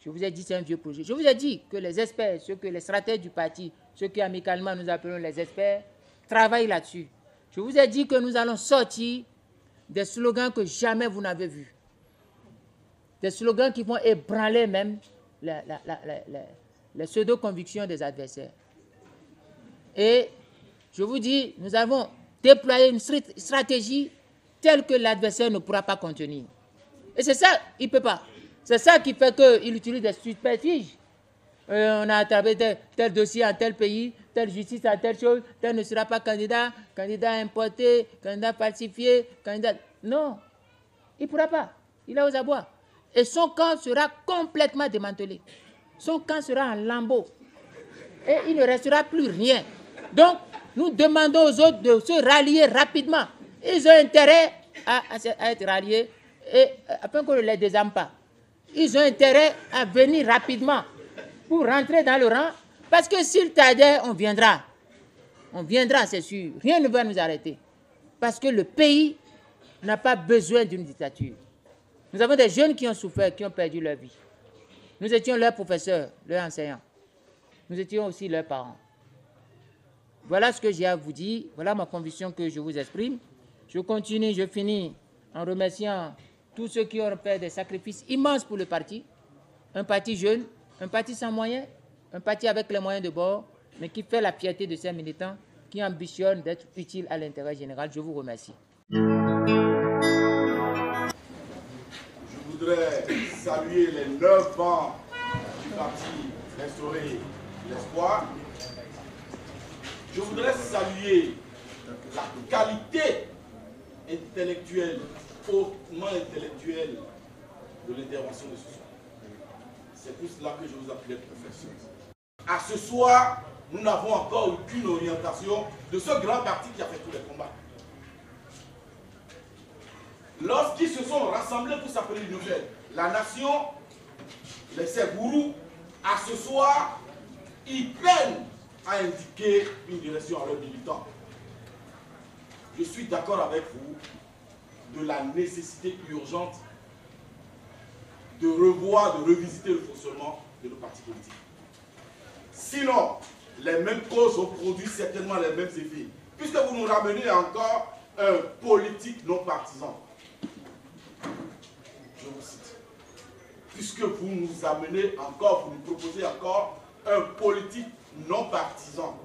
Je vous ai dit c'est un vieux projet. Je vous ai dit que les experts, ceux que les stratèges du parti, ceux qui amicalement nous appelons les experts, travaillent là-dessus. Je vous ai dit que nous allons sortir des slogans que jamais vous n'avez vus. Des slogans qui vont ébranler même les pseudo-convictions des adversaires. Et je vous dis, nous avons déployé une stratégie telle que l'adversaire ne pourra pas contenir. Et c'est ça, il ne peut pas. C'est ça qui fait qu'il utilise des subterfuges. On a attrapé tel dossier en tel pays, telle justice à telle chose, tel ne sera pas candidat, candidat importé, candidat falsifié, candidat... Non, il ne pourra pas. Il est aux abois. et son camp sera complètement démantelé. Son camp sera en lambeaux et il ne restera plus rien. Donc, nous demandons aux autres de se rallier rapidement. Ils ont intérêt à être ralliés et afin qu'on ne les désarme pas. Ils ont intérêt à venir rapidement pour rentrer dans le rang, parce que s'ils tardaient, on viendra. On viendra, c'est sûr. Rien ne va nous arrêter. Parce que le pays n'a pas besoin d'une dictature. Nous avons des jeunes qui ont souffert, qui ont perdu leur vie. Nous étions leurs professeurs, leurs enseignants. Nous étions aussi leurs parents. Voilà ce que j'ai à vous dire. Voilà ma conviction que je vous exprime. Je continue, je finis en remerciant tous ceux qui ont fait des sacrifices immenses pour le parti. Un parti jeune, un parti sans moyens, un parti avec les moyens de bord, mais qui fait la fierté de ses militants, qui ambitionnent d'être utile à l'intérêt général. Je vous remercie. Je voudrais saluer les 9 ans du parti Restaurer l'Espoir. Je voudrais saluer la qualité intellectuelle, hautement intellectuelle de l'intervention de ce soir. C'est pour cela que je vous appelais professeur. À ce soir, nous n'avons encore aucune orientation de ce grand parti qui a fait tous les combats. Lorsqu'ils se sont rassemblés pour s'appeler une nouvelle, la nation, les Ségourous, à ce soir, ils peinent à indiquer une direction à leurs militants. Je suis d'accord avec vous de la nécessité urgente de revoir, de revisiter le fonctionnement de nos partis politiques. Sinon, les mêmes causes ont produit certainement les mêmes effets, puisque vous nous ramenez encore un politique non partisan. Je vous cite. Puisque vous nous amenez encore, vous nous proposez encore un politique non partisan.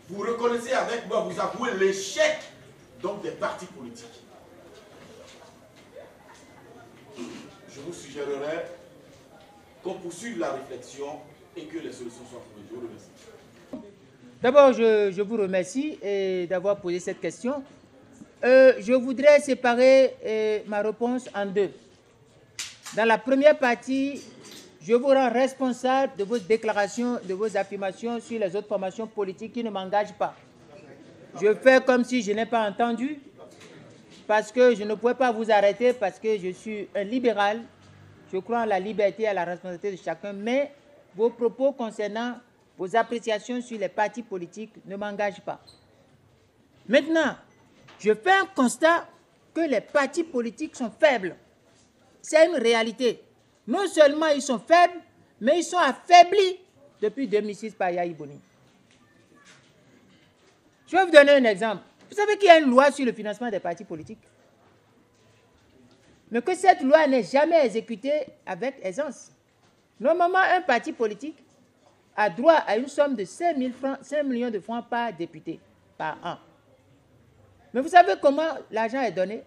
Vous reconnaissez avec moi, vous avouez l'échec donc des partis politiques. Je vous suggérerais qu'on poursuive la réflexion et que les solutions soient trouvées. Je vous remercie. D'abord, je vous remercie d'avoir posé cette question. Je voudrais séparer ma réponse en deux. Dans la première partie, je vous rends responsable de vos déclarations, de vos affirmations sur les autres formations politiques qui ne m'engagent pas. Je fais comme si je n'ai pas entendu, parce que je ne pouvais pas vous arrêter, parce que je suis un libéral. Je crois en la liberté et à la responsabilité de chacun, mais vos propos concernant vos appréciations sur les partis politiques ne m'engagent pas. Maintenant, je fais un constat que les partis politiques sont faibles. C'est une réalité. Non seulement ils sont faibles, mais ils sont affaiblis depuis 2006 par Yahya Boni. Je vais vous donner un exemple. Vous savez qu'il y a une loi sur le financement des partis politiques, mais que cette loi n'est jamais exécutée avec aisance. Normalement, un parti politique a droit à une somme de 5 millions de francs par député, par an. Mais vous savez comment l'argent est donné?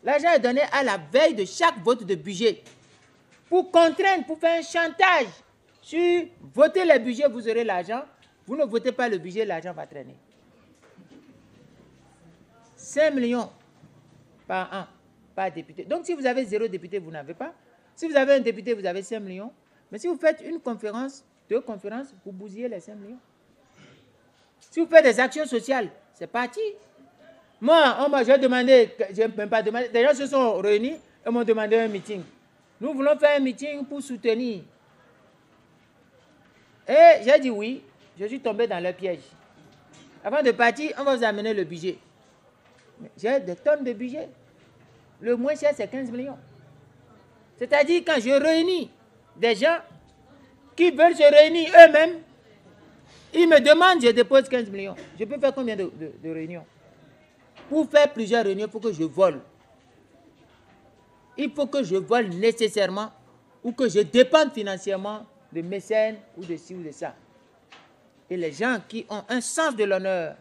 L'argent est donné à la veille de chaque vote de budget. Pour contraindre, pour faire un chantage sur voter le budget, vous aurez l'argent. Vous ne votez pas le budget, l'argent va traîner. 5 millions par an, par député. Donc si vous avez 0 député, vous n'avez pas. Si vous avez un député, vous avez 5 millions. Mais si vous faites une conférence, 2 conférences, vous bousillez les 5 millions. Si vous faites des actions sociales, c'est parti. Moi, j'ai demandé, je n'ai même pas demandé, des gens se sont réunis et m'ont demandé un meeting. Nous voulons faire un meeting pour soutenir. Et j'ai dit oui, je suis tombé dans le piège. Avant de partir, on va vous amener le budget. J'ai des tonnes de budget. Le moins cher, c'est 15 millions. C'est-à-dire quand je réunis des gens qui veulent se réunir eux-mêmes, ils me demandent, je dépose 15 millions. Je peux faire combien de réunions? Pour faire plusieurs réunions, il faut que je vole. Il faut que je vole nécessairement ou que je dépende financièrement de mécènes ou de ci ou de ça. Et les gens qui ont un sens de l'honneur.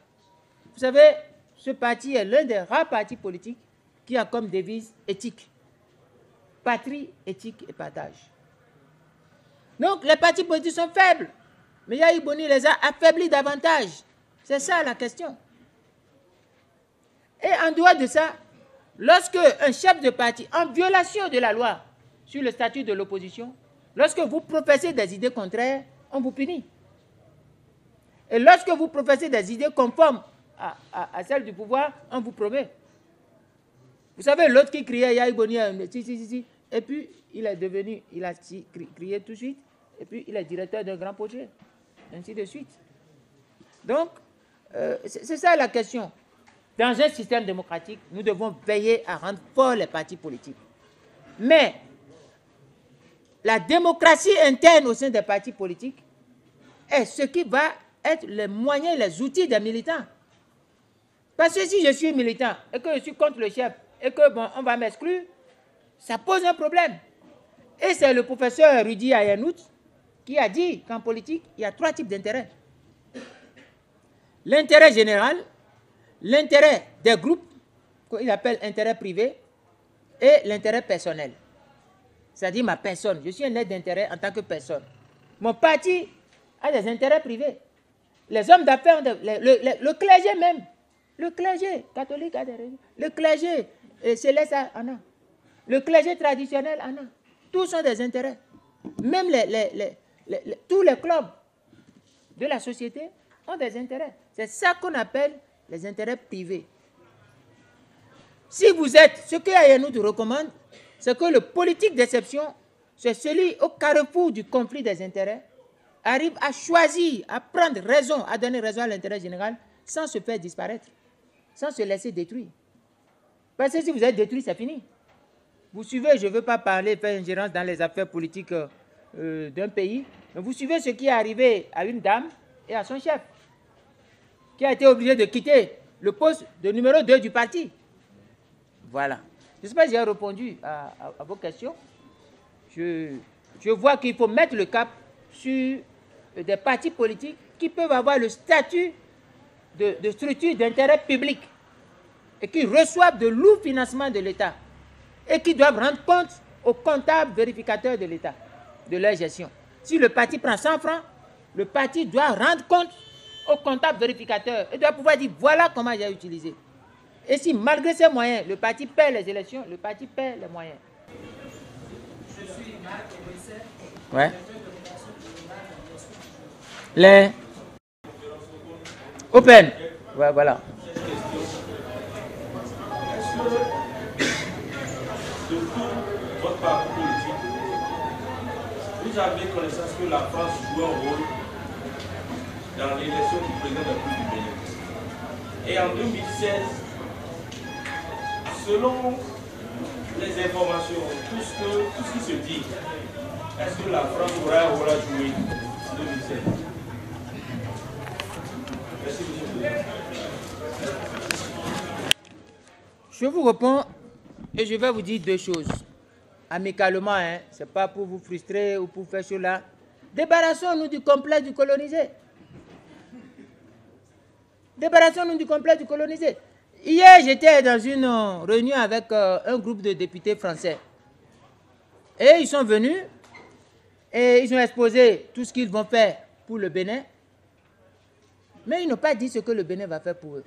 Vous savez, ce parti est l'un des rares partis politiques qui a comme devise éthique. Patrie, éthique et partage. Donc, les partis politiques sont faibles. Mais Yahya Boni les a affaiblis davantage. C'est ça la question. Et en dehors de ça, lorsque un chef de parti, en violation de la loi, sur le statut de l'opposition. Lorsque vous professez des idées contraires, on vous punit. Et lorsque vous professez des idées conformes à celles du pouvoir, on vous promet. Vous savez, l'autre qui criait Yahi Boni, si, et puis il est devenu, il a crié tout de suite, et puis il est directeur d'un grand projet, ainsi de suite. Donc, c'est ça la question. Dans un système démocratique, nous devons veiller à rendre forts les partis politiques. Mais la démocratie interne au sein des partis politiques est ce qui va être les moyens, les outils des militants. Parce que si je suis militant et que je suis contre le chef et que bon, on va m'exclure, ça pose un problème. Et c'est le professeur Rudy Ayanout qui a dit qu'en politique, il y a 3 types d'intérêts. L'intérêt général, l'intérêt des groupes, qu'il appelle intérêt privé, et l'intérêt personnel. C'est-à-dire ma personne. Je suis un aide d'intérêt en tant que personne. Mon parti a des intérêts privés. Les hommes d'affaires, le clergé même, le clergé catholique a des raisons. Le clergé céleste en a. Le clergé traditionnel en a. Tous sont des intérêts. Même tous les clubs de la société ont des intérêts. C'est ça qu'on appelle les intérêts privés. Si vous êtes, ce que Ayanout recommande, c'est que le politique d'exception, c'est celui au carrefour du conflit des intérêts, arrive à choisir, à prendre raison, à donner raison à l'intérêt général, sans se faire disparaître, sans se laisser détruire. Parce que si vous êtes détruit, c'est fini. Vous suivez, je ne veux pas parler, faire ingérence dans les affaires politiques d'un pays, mais vous suivez ce qui est arrivé à une dame et à son chef, qui a été obligé de quitter le poste de numéro 2 du parti. Voilà. Je ne sais pas si j'ai répondu à vos questions. Je vois qu'il faut mettre le cap sur des partis politiques qui peuvent avoir le statut de structure d'intérêt public et qui reçoivent de lourds financements de l'État et qui doivent rendre compte aux comptables vérificateurs de l'État de leur gestion. Si le parti prend 100 francs, le parti doit rendre compte aux comptables vérificateurs et doit pouvoir dire voilà comment j'ai utilisé. Et si malgré ces moyens, le parti perd les élections, le parti perd les moyens. Je suis Marc Moïse. Ouais. Les Open. Ouais, voilà. Est-ce que de tout votre parcours politique, vous avez connaissance que la France joue un rôle dans l'élection du président de la République du Bénin? Et en 2016, selon les informations, tout ce qui se dit, est-ce que la France aura un rôle à jouer en 2016? Merci, monsieur le président. Je vous réponds et je vais vous dire 2 choses. Amicalement, hein, ce n'est pas pour vous frustrer ou pour faire cela. Débarrassons-nous du complexe du colonisé. Débarrassons-nous du complexe du colonisé. Hier, j'étais dans une réunion avec un groupe de députés français. Et ils sont venus et ils ont exposé tout ce qu'ils vont faire pour le Bénin. Mais ils n'ont pas dit ce que le Bénin va faire pour eux.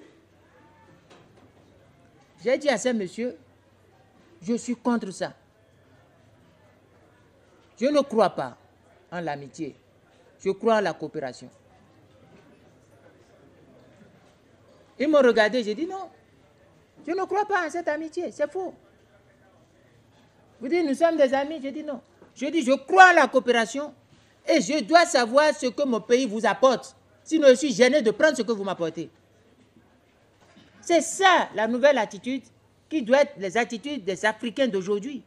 J'ai dit à ces messieurs, je suis contre ça. Je ne crois pas en l'amitié. Je crois en la coopération. Ils m'ont regardé, j'ai dit non. Je ne crois pas en cette amitié, c'est faux. Vous dites, nous sommes des amis, j'ai dit non. Je dis, je crois en la coopération et je dois savoir ce que mon pays vous apporte. Sinon, je suis gêné de prendre ce que vous m'apportez. C'est ça la nouvelle attitude qui doit être les attitudes des Africains d'aujourd'hui.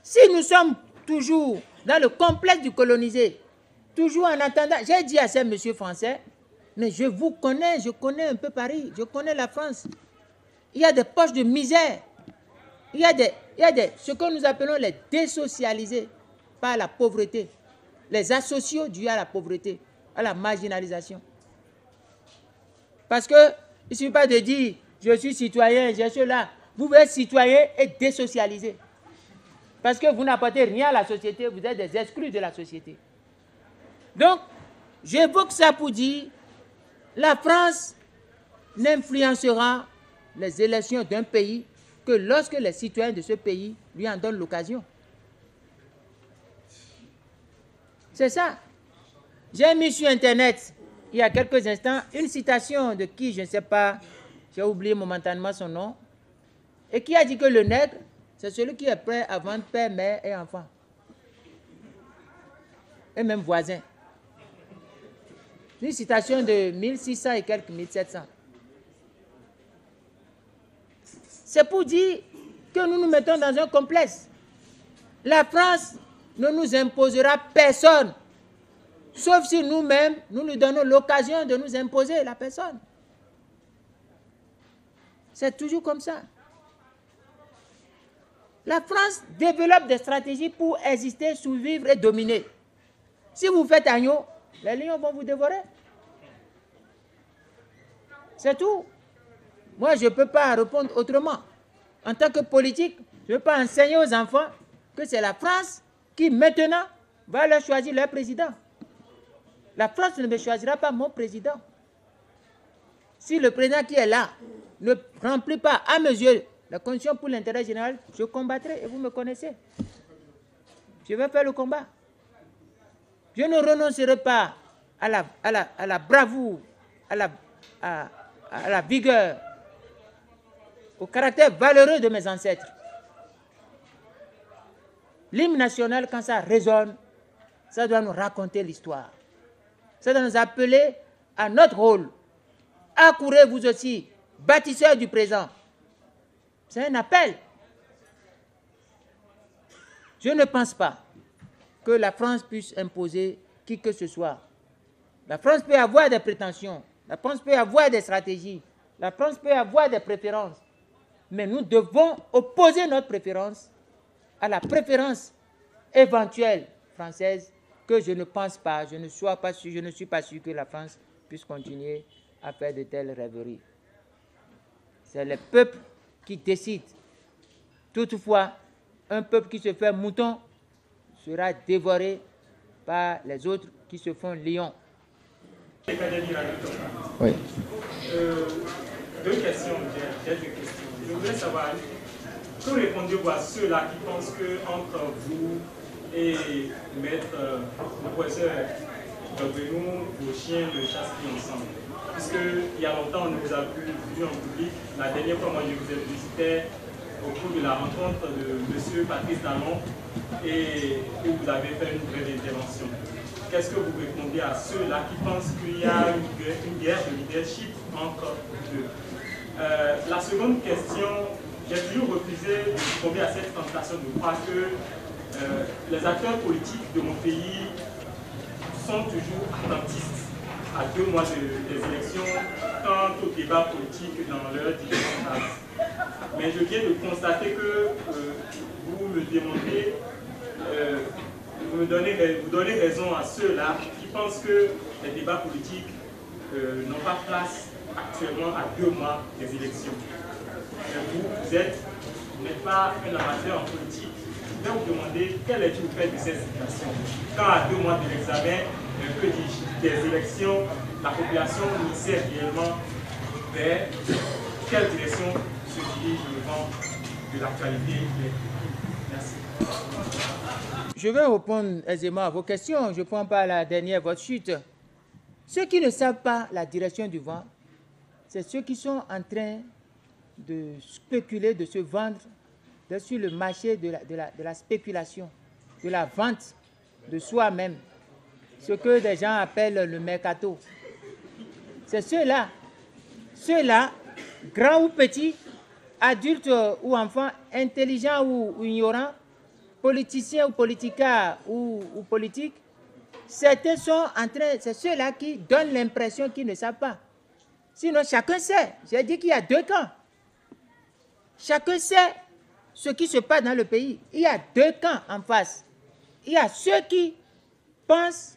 Si nous sommes toujours dans le complexe du colonisé, toujours en attendant, j'ai dit à ces messieurs français, mais je vous connais, je connais un peu Paris, je connais la France. Il y a des poches de misère. Il y a ce que nous appelons les désocialisés par la pauvreté. Les asociaux dus à la pauvreté, à la marginalisation. Parce que il ne suffit pas de dire, je suis citoyen, je suis là. Vous pouvez être citoyen et désocialisé. Parce que vous n'apportez rien à la société, vous êtes des exclus de la société. Donc, j'évoque ça pour dire, la France n'influencera les élections d'un pays que lorsque les citoyens de ce pays lui en donnent l'occasion. C'est ça. J'ai mis sur Internet, il y a quelques instants, une citation de qui, je ne sais pas, j'ai oublié momentanément son nom, et qui a dit que le nègre, c'est celui qui est prêt à vendre père, mère et enfant. Et même voisin. Une citation de 1600 et quelques 1700. C'est pour dire que nous nous mettons dans un complexe. La France ne nous imposera personne, sauf si nous-mêmes, nous lui donnons l'occasion de nous imposer la personne. C'est toujours comme ça. La France développe des stratégies pour exister, survivre et dominer. Si vous faites agneau, les lions vont vous dévorer. C'est tout. Moi, je ne peux pas répondre autrement. En tant que politique, je ne peux pas enseigner aux enfants que c'est la France qui, maintenant, va leur choisir leur président. La France ne me choisira pas mon président. Si le président qui est là ne remplit pas à mes yeux la condition pour l'intérêt général, je combattrai et vous me connaissez. Je vais faire le combat. Je ne renoncerai pas à la bravoure, à la vigueur, au caractère valeureux de mes ancêtres. L'hymne national, quand ça résonne, ça doit nous raconter l'histoire. Ça doit nous appeler à notre rôle. Accourez vous aussi, bâtisseurs du présent. C'est un appel. Je ne pense pas que la France puisse imposer qui que ce soit. La France peut avoir des prétentions, la France peut avoir des stratégies, la France peut avoir des préférences, mais nous devons opposer notre préférence à la préférence éventuelle française que je ne pense pas, je ne suis pas sûr que la France puisse continuer à faire de telles rêveries. C'est le peuple qui décide. Toutefois, un peuple qui se fait mouton sera dévoré par les autres qui se font lions. Oui. Deux questions. Je voudrais savoir, que répondez-vous à ceux-là qui pensent qu'entre vous et maître professeur Gbagbo, vos chiens ne chassent plus ensemble? Puisqu'il y a longtemps, on vous a vu en public. La dernière fois, moi, je vous ai visité au cours de la rencontre de M. Patrice Talon et où vous avez fait une brève intervention. Qu'est-ce que vous répondez à ceux-là qui pensent qu'il y a une guerre de leadership entre deux? La seconde question, j'ai toujours refusé de succomber à cette tentation de croire que les acteurs politiques de mon pays sont toujours attentistes à 2 mois des élections, quant au débat politique dans leurs différentes phases. Mais je viens de constater que vous me demandez, vous donnez raison à ceux-là qui pensent que les débats politiques n'ont pas place actuellement à 2 mois des élections. Vous n'êtes pas un amateur en politique. Je vais vous demander quelle est-il fait de cette situation. Quand à 2 mois de l'examen, que dis-je, des élections, la population ne sait réellement vers quelle direction se dirige le vent de l'actualité. Merci. Je vais répondre aisément à vos questions. Je ne prends pas la dernière, votre chute. Ceux qui ne savent pas la direction du vent, c'est ceux qui sont en train de spéculer, de se vendre sur le marché de la spéculation, de la vente de soi-même, ce que des gens appellent le mercato. C'est ceux-là, grands ou petits, adultes ou enfants, intelligents ou ignorants, politiciens ou politicards ou politiques, certains sont en train, c'est ceux-là qui donnent l'impression qu'ils ne savent pas. Sinon, chacun sait. J'ai dit qu'il y a 2 camps. Chacun sait ce qui se passe dans le pays. Il y a 2 camps en face. Il y a ceux qui pensent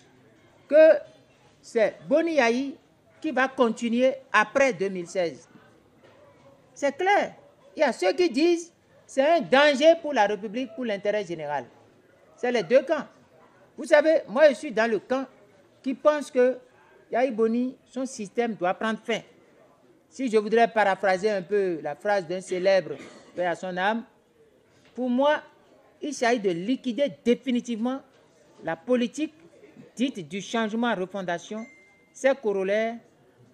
que c'est Boni Yayi qui va continuer après 2016. C'est clair. Il y a ceux qui disent que c'est un danger pour la République, pour l'intérêt général. C'est les 2 camps. Vous savez, moi je suis dans le camp qui pense que Yayi Boni, son système doit prendre fin. Si je voudrais paraphraser un peu la phrase d'un célèbre père à son âme, pour moi, il s'agit de liquider définitivement la politique dite du changement à refondation, ses corollaires,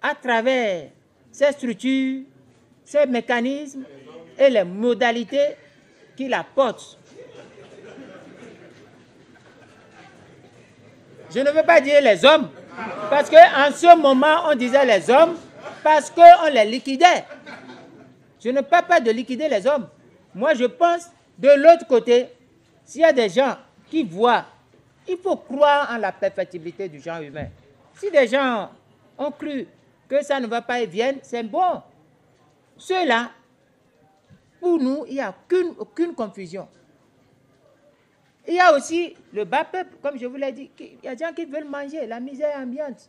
à travers ses structures, ses mécanismes et les modalités qui la portent. Je ne veux pas dire les hommes, parce qu'en ce moment, on disait les hommes, parce qu'on les liquidait. Je ne parle pas de liquider les hommes. Moi, je pense, de l'autre côté, s'il y a des gens qui voient, il faut croire en la perfectibilité du genre humain. Si des gens ont cru que ça ne va pas et viennent, c'est bon. Ceux-là, pour nous, il n'y a aucune confusion. Il y a aussi le bas peuple, comme je vous l'ai dit. Il y a des gens qui veulent manger, la misère ambiante.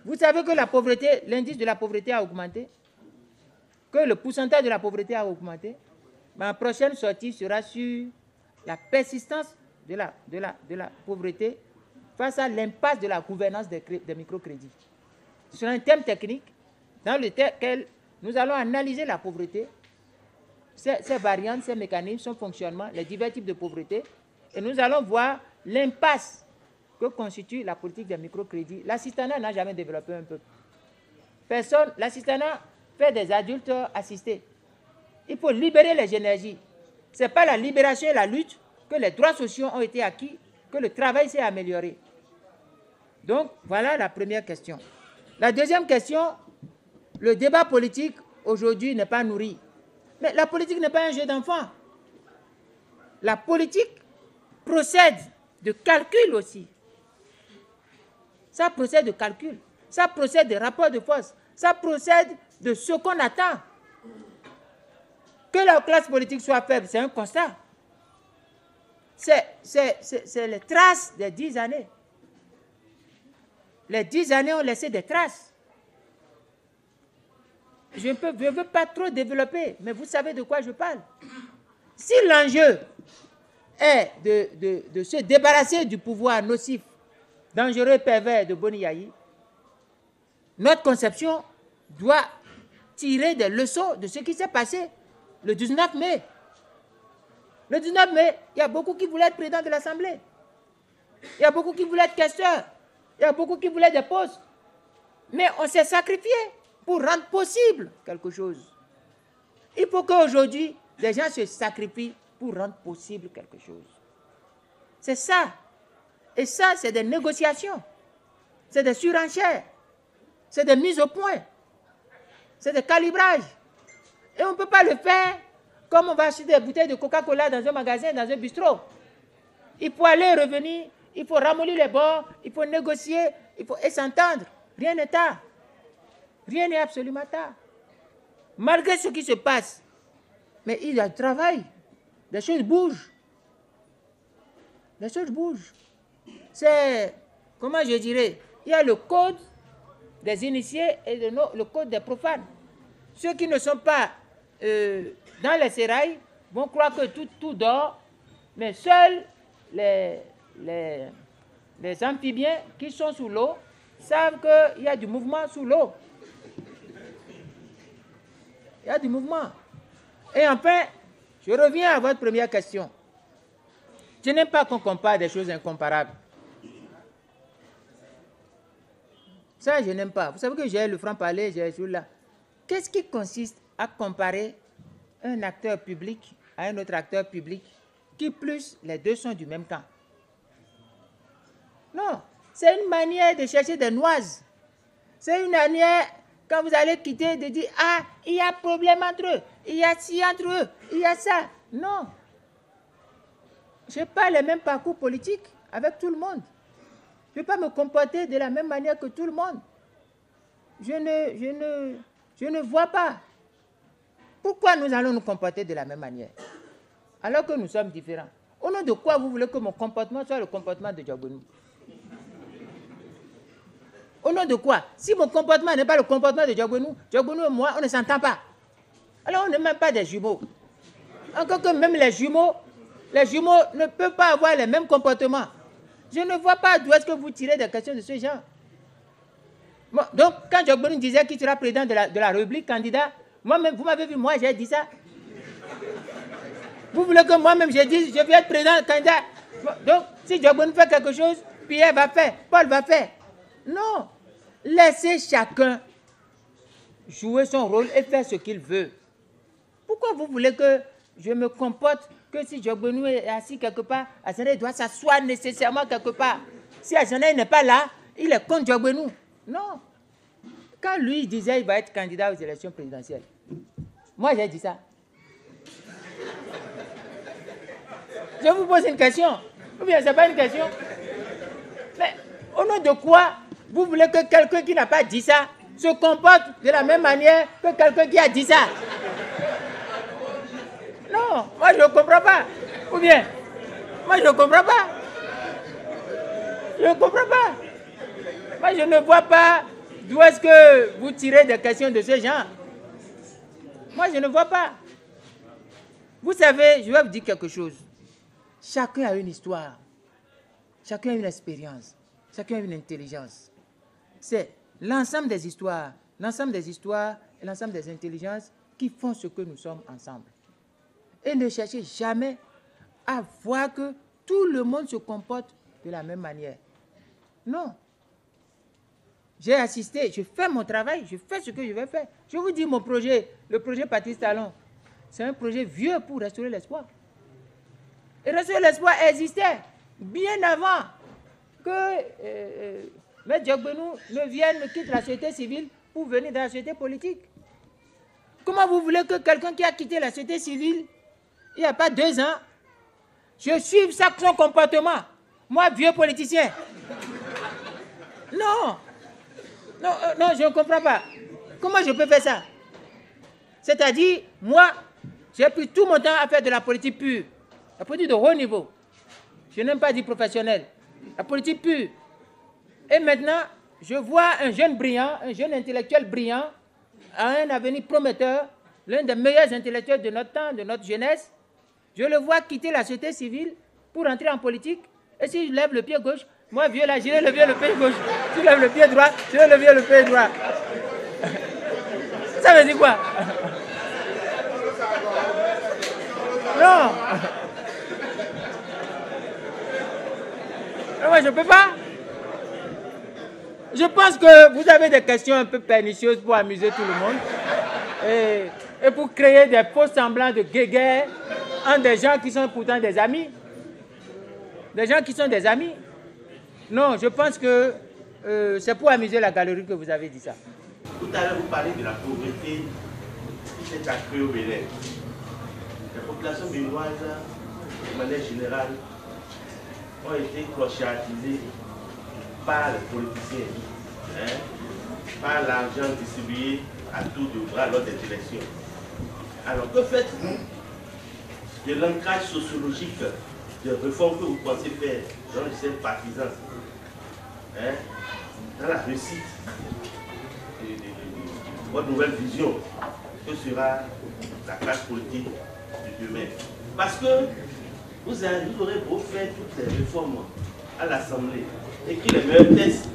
Vous savez que la pauvreté, l'indice de la pauvreté a augmenté, que le pourcentage de la pauvreté a augmenté. Ma prochaine sortie sera sur la persistance de la pauvreté face à l'impasse de la gouvernance des microcrédits. Ce sera un thème technique dans lequel nous allons analyser la pauvreté, ses variantes, ses mécanismes, son fonctionnement, les divers types de pauvreté, et nous allons voir l'impasse que constitue la politique des microcrédits. L'assistanat n'a jamais développé un peuple. Personne, l'assistanat fait des adultes assistés. Il faut libérer les énergies. Ce n'est pas la libération et la lutte que les droits sociaux ont été acquis, que le travail s'est amélioré. Donc, voilà la première question. La deuxième question, le débat politique aujourd'hui n'est pas nourri. Mais la politique n'est pas un jeu d'enfant. La politique procède de calcul aussi. Ça procède de calcul. Ça procède de rapports de force. Ça procède de ce qu'on attend. Que la classe politique soit faible, c'est un constat. C'est les traces des 10 années. Les 10 années ont laissé des traces. Je ne veux pas trop développer, mais vous savez de quoi je parle. Si l'enjeu est de se débarrasser du pouvoir nocif, dangereux et pervers de Boni Yayi, notre conception doit tirer des leçons de ce qui s'est passé le 19 mai. Le 19 mai, il y a beaucoup qui voulaient être président de l'Assemblée. Il y a beaucoup qui voulaient être questeurs. Il y a beaucoup qui voulaient des postes. Mais on s'est sacrifié pour rendre possible quelque chose. Il faut qu'aujourd'hui, les gens se sacrifient pour rendre possible quelque chose. C'est ça. Et ça, c'est des négociations. C'est des surenchères. C'est des mises au point. C'est des calibrages. Et on ne peut pas le faire comme on va acheter des bouteilles de Coca-Cola dans un magasin, dans un bistrot. Il faut aller et revenir, il faut ramollir les bords, il faut négocier, il faut s'entendre. Rien n'est tard. Rien n'est absolument tard. Malgré ce qui se passe, mais il y a du travail. Les choses bougent. Les choses bougent. C'est, comment je dirais, il y a le code des initiés et le code des profanes. Ceux qui ne sont pas dans les sérails vont croire que tout dort, mais seuls les amphibiens qui sont sous l'eau savent qu'il y a du mouvement sous l'eau. Il y a du mouvement. Et enfin, je reviens à votre première question. Je n'aime pas qu'on compare des choses incomparables. Ça, je n'aime pas. Vous savez que j'ai le franc-parler, j'ai toujours là. Qu'est-ce qui consiste à comparer un acteur public à un autre acteur public, qui plus les deux sont du même camp? Non, c'est une manière de chercher des noises. C'est une manière, quand vous allez quitter, de dire, ah, il y a problème entre eux, il y a ci entre eux, il y a ça. Non. Je n'ai pas le même parcours politique avec tout le monde. Je ne peux pas me comporter de la même manière que tout le monde. Je ne vois pas. Pourquoi nous allons nous comporter de la même manière alors que nous sommes différents? Au nom de quoi vous voulez que mon comportement soit le comportement de Diabonou? Au nom de quoi? Si mon comportement n'est pas le comportement de Diabonou et moi, on ne s'entend pas. Alors on n'est même pas des jumeaux. Encore que même les jumeaux ne peuvent pas avoir les mêmes comportements. Je ne vois pas d'où est-ce que vous tirez des questions de ce genre. Bon, donc, quand Diabonou disait qu'il sera président de la République, candidat, moi-même, vous m'avez vu, moi, j'ai dit ça. Vous voulez que moi-même, j'ai dit, je vais être président, candidat. Donc, si Diabonou fait quelque chose, Pierre va faire, Paul va faire. Non. Laissez chacun jouer son rôle et faire ce qu'il veut. Pourquoi vous voulez que je me comporte que si Diogbenu est assis quelque part, Azaneh doit s'asseoir nécessairement quelque part? Si Azaneh n'est pas là, il est contre Diogbenu. Non. Quand lui disait qu'il va être candidat aux élections présidentielles, moi j'ai dit ça. Je vous pose une question. Ou bien ce n'est pas une question. Mais au nom de quoi vous voulez que quelqu'un qui n'a pas dit ça se comporte de la même manière que quelqu'un qui a dit ça? Non, moi je ne comprends pas. Ou bien, moi je ne comprends pas. Je ne comprends pas. Moi je ne vois pas d'où est-ce que vous tirez des questions de ce genre. Moi je ne vois pas. Vous savez, je vais vous dire quelque chose. Chacun a une histoire. Chacun a une expérience. Chacun a une intelligence. C'est l'ensemble des histoires et l'ensemble des intelligences qui font ce que nous sommes ensemble. Et ne cherchez jamais à voir que tout le monde se comporte de la même manière. Non. J'ai assisté, je fais mon travail, je fais ce que je vais faire. Je vous dis mon projet, le projet Patrice Talon, c'est un projet vieux pour restaurer l'espoir. Et restaurer l'espoir existait bien avant que M. Diogbenu ne vienne, ne quitte la société civile pour venir dans la société politique. Comment vous voulez que quelqu'un qui a quitté la société civile il n'y a pas 2 ans, je suive son comportement? Moi, vieux politicien. Non. Non, je ne comprends pas. Comment je peux faire ça? C'est-à-dire, moi, j'ai pris tout mon temps à faire de la politique pure. La politique de haut niveau. Je n'aime pas dire professionnel. La politique pure. Et maintenant, je vois un jeune brillant, un jeune intellectuel brillant, à un avenir prometteur, l'un des meilleurs intellectuels de notre temps, de notre jeunesse. Je le vois quitter la société civile pour entrer en politique. Et s'il lève le pied gauche, moi, vieux là, je vais lever le pied gauche. S'il lève le pied droit, je vais lever le pied droit. Ça veut dire quoi? Non. Moi, je ne peux pas. Je pense que vous avez des questions un peu pernicieuses pour amuser tout le monde et pour créer des faux semblants de guéguerre entre des gens qui sont pourtant des amis. Des gens qui sont des amis. Non, je pense que c'est pour amuser la galerie que vous avez dit ça. Tout à l'heure, vous parlez de la pauvreté qui s'est accrue au Bénin. Les populations béninoises, de manière générale, ont été clochardiser par les politiciens, par l'argent distribué à tour de bras lors des élections. Alors que faites-vous de l'ancrage sociologique de réformes que vous pensez faire dans le système partisan, dans la réussite de votre nouvelle vision que sera la classe politique de demain? Parce que vous aurez beau faire toutes les réformes à l'Assemblée et que les meilleurs tests,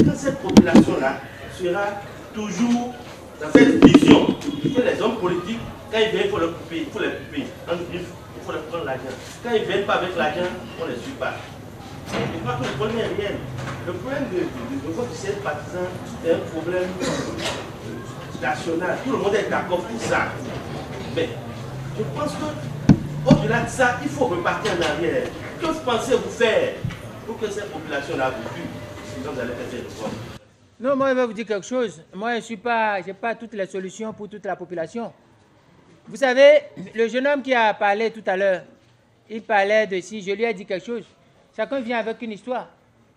quand cette population-là sera toujours dans cette vision que les hommes politiques, quand ils viennent, il faut les couper, il faut les couper. En griffe, il faut leur prendre l'argent. Quand ils ne viennent pas avec l'argent, on ne les suit pas. Je crois que le problème est réel. Le problème de votre système partisan est un problème national. Tout le monde est d'accord pour ça. Mais je pense que au-delà de ça, il faut repartir en arrière. Que pensez-vous faire pour que cette population-là vous tue? Sinon, vous allez faire cette réforme. Non, moi, je vais vous dire quelque chose. Moi, je n'ai pas toutes les solutions pour toute la population. Vous savez, le jeune homme qui a parlé tout à l'heure, il parlait de si je lui ai dit quelque chose. Chacun vient avec une histoire.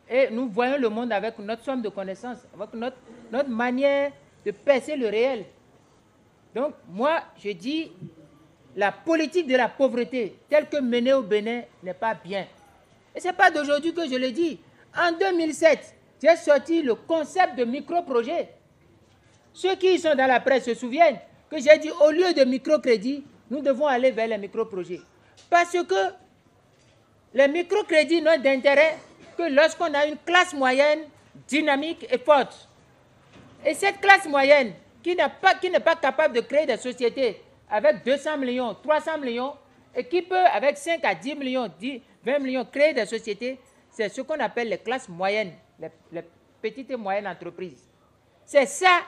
Et nous voyons le monde avec notre somme de connaissances, avec notre manière de percer le réel. Donc, moi, je dis, la politique de la pauvreté, telle que menée au Bénin, n'est pas bien. Et ce n'est pas d'aujourd'hui que je le dis. En 2007, j'ai sorti le concept de micro-projet. Ceux qui sont dans la presse se souviennent que j'ai dit, au lieu de microcrédit, nous devons aller vers les micro-projets. Parce que les microcrédits n'ont d'intérêt que lorsqu'on a une classe moyenne dynamique et forte. Et cette classe moyenne, qui n'est pas capable de créer des sociétés avec 200 millions, 300 millions, et qui peut, avec 5 à 10 millions, 20 millions, créer des sociétés, c'est ce qu'on appelle les classes moyennes, les petites et moyennes entreprises. C'est ça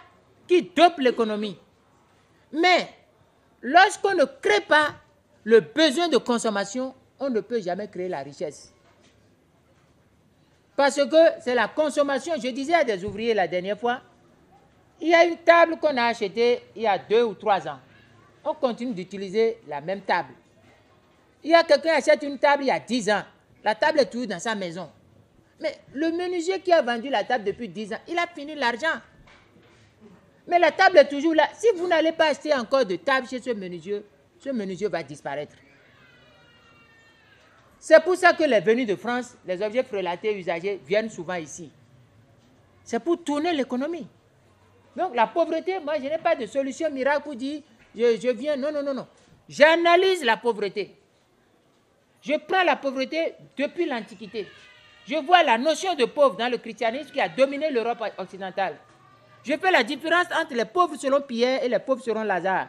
qui dope l'économie. Mais lorsqu'on ne crée pas le besoin de consommation, on ne peut jamais créer la richesse. Parce que c'est la consommation. Je disais à des ouvriers la dernière fois, il y a une table qu'on a achetée il y a 2 ou 3 ans. On continue d'utiliser la même table. Il y a quelqu'un qui achète une table il y a 10 ans. La table est toujours dans sa maison. Mais le menuisier qui a vendu la table depuis 10 ans, il a fini l'argent. Mais la table est toujours là. Si vous n'allez pas acheter encore de table chez ce menuisier va disparaître. C'est pour ça que les venus de France, les objets prélatés usagés viennent souvent ici. C'est pour tourner l'économie. Donc la pauvreté, moi je n'ai pas de solution miracle pour dire je viens. Non, non, non, non. J'analyse la pauvreté. Je prends la pauvreté depuis l'Antiquité. Je vois la notion de pauvre dans le christianisme qui a dominé l'Europe occidentale. Je fais la différence entre les pauvres selon Pierre et les pauvres selon Lazare.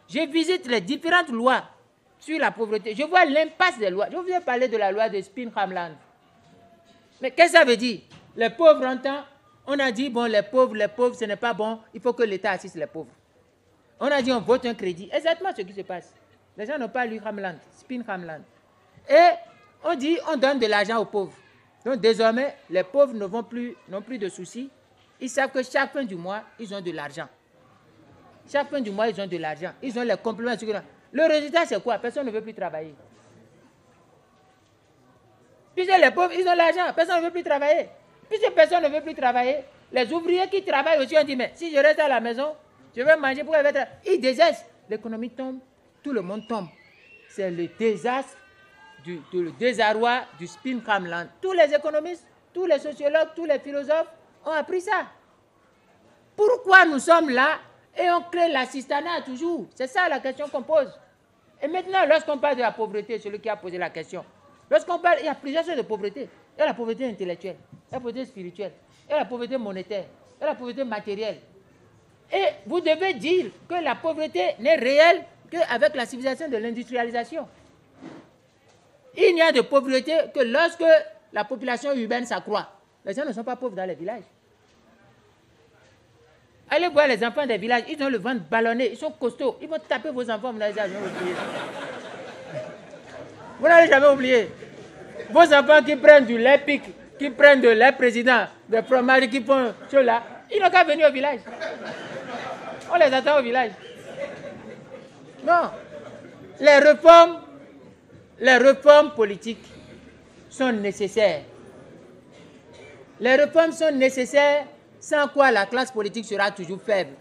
Je visite les différentes lois sur la pauvreté. Je vois l'impasse des lois. Je vous ai parlé de la loi de Spin-Hamland. Mais qu'est-ce que ça veut dire? Les pauvres entendent, on a dit, bon, les pauvres, ce n'est pas bon, il faut que l'État assiste les pauvres. On a dit, on vote un crédit. Exactement ce qui se passe. Les gens n'ont pas lu Hamland, Spin-Hamland. Et on dit, on donne de l'argent aux pauvres. Donc désormais, les pauvres n'ont plus de soucis. Ils savent que chaque fin du mois, ils ont de l'argent. Chaque fin du mois, ils ont de l'argent. Ils ont les compléments. Le résultat, c'est quoi? Personne ne veut plus travailler. Puisque les pauvres, ils ont l'argent. Personne ne veut plus travailler. Puisque personne ne veut plus travailler, les ouvriers qui travaillent aussi ont dit, mais si je reste à la maison, je vais manger, pourquoi je vais travailler? Ils désestent. L'économie tombe, tout le monde tombe. C'est le désastre, le désarroi du Spin-Hamland. Tous les économistes, tous les sociologues, tous les philosophes ont appris ça. Pourquoi nous sommes là et on crée l'assistanat toujours? C'est ça la question qu'on pose. Et maintenant, lorsqu'on parle de la pauvreté, celui qui a posé la question, lorsqu'on parle, il y a plusieurs sortes de pauvreté. Il y a la pauvreté intellectuelle, il y a la pauvreté spirituelle, il y a la pauvreté monétaire, il y a la pauvreté matérielle. Et vous devez dire que la pauvreté n'est réelle qu'avec la civilisation de l'industrialisation. Il n'y a de pauvreté que lorsque la population urbaine s'accroît. Les gens ne sont pas pauvres dans les villages. Allez voir les enfants des villages, ils ont le ventre ballonné, ils sont costauds, ils vont taper vos enfants, vous n'allez jamais oublier. Vous n'allez jamais oublier. Vos enfants qui prennent du lait pic, qui prennent de lait président, des fromages qui font cela, ils n'ont qu'à venir au village. On les attend au village. Non. Les réformes politiques sont nécessaires. Les réformes sont nécessaires, sans quoi la classe politique sera toujours faible.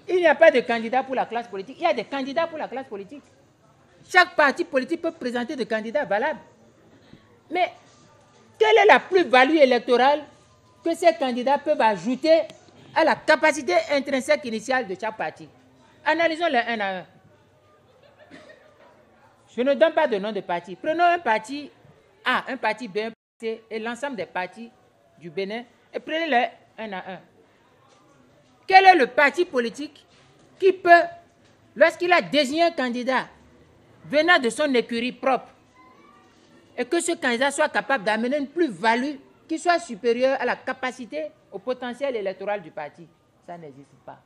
Il n'y a pas de candidat pour la classe politique, il y a des candidats pour la classe politique. Chaque parti politique peut présenter des candidats valables. Mais quelle est la plus-value électorale que ces candidats peuvent ajouter à la capacité intrinsèque initiale de chaque parti? Analysons-les un à un. Je ne donne pas de nom de parti. Prenons un parti A, un parti B, un parti C et l'ensemble des partis du Bénin et prenez-les un à un. Quel est le parti politique qui peut, lorsqu'il a désigné un candidat venant de son écurie propre, et que ce candidat soit capable d'amener une plus-value qui soit supérieure à la capacité, au potentiel électoral du parti? Ça n'existe pas.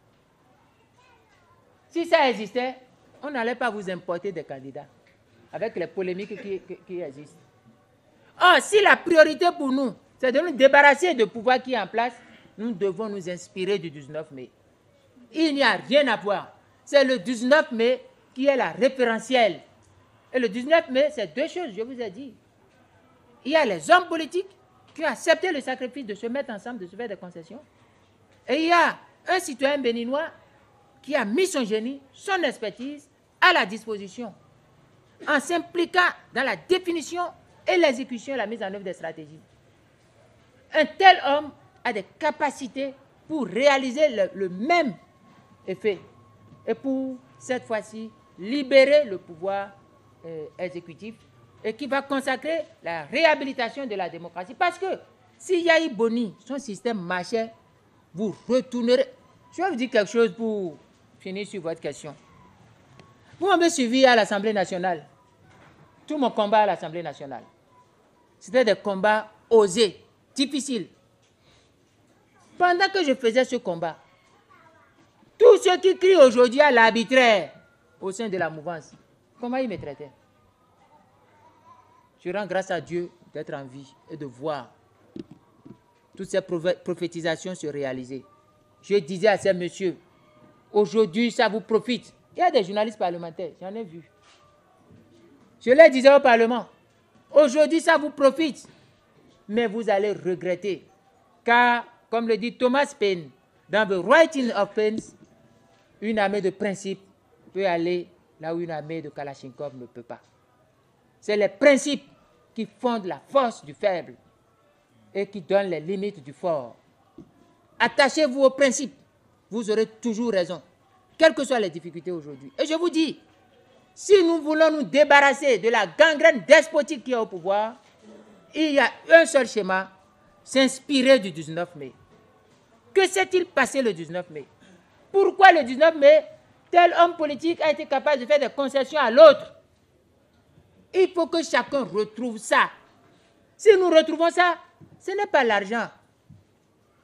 Si ça existait, on n'allait pas vous importer des candidats avec les polémiques qui existent. Or, si la priorité pour nous, c'est de nous débarrasser du pouvoir qui est en place, nous devons nous inspirer du 19 mai. Il n'y a rien à voir. C'est le 19 mai qui est la référentielle. Et le 19 mai, c'est deux choses, je vous ai dit. Il y a les hommes politiques qui ont accepté le sacrifice de se mettre ensemble, de se faire des concessions. Et il y a un citoyen béninois qui a mis son génie, son expertise à la disposition, en s'impliquant dans la définition et l'exécution et la mise en œuvre des stratégies. Un tel homme a des capacités pour réaliser le même effet et pour, cette fois-ci, libérer le pouvoir exécutif et qui va consacrer la réhabilitation de la démocratie. Parce que si Yahi Boni, son système marchait, vous retournerez. Je vais vous dire quelque chose pour finir sur votre question. Vous m'avez suivi à l'Assemblée nationale. Tout mon combat à l'Assemblée nationale. C'était des combats osés, difficiles. Pendant que je faisais ce combat, tous ceux qui crient aujourd'hui à l'arbitraire au sein de la mouvance, comment ils me traitaient? Je rends grâce à Dieu d'être en vie et de voir toutes ces prophétisations se réaliser. Je disais à ces messieurs, aujourd'hui ça vous profite. Il y a des journalistes parlementaires, j'en ai vu. Je leur disais au Parlement, aujourd'hui ça vous profite, mais vous allez regretter. Car, comme le dit Thomas Paine, dans The Writing of Paine, une armée de principes peut aller là où une armée de Kalachnikov ne peut pas. C'est les principes qui fondent la force du faible et qui donnent les limites du fort. Attachez-vous aux principes, vous aurez toujours raison, quelles que soient les difficultés aujourd'hui. Et je vous dis, si nous voulons nous débarrasser de la gangrène despotique qui est au pouvoir, il y a un seul schéma, s'inspirer du 19 mai. Que s'est-il passé le 19 mai? Pourquoi le 19 mai, tel homme politique a été capable de faire des concessions à l'autre? Il faut que chacun retrouve ça. Si nous retrouvons ça, ce n'est pas l'argent.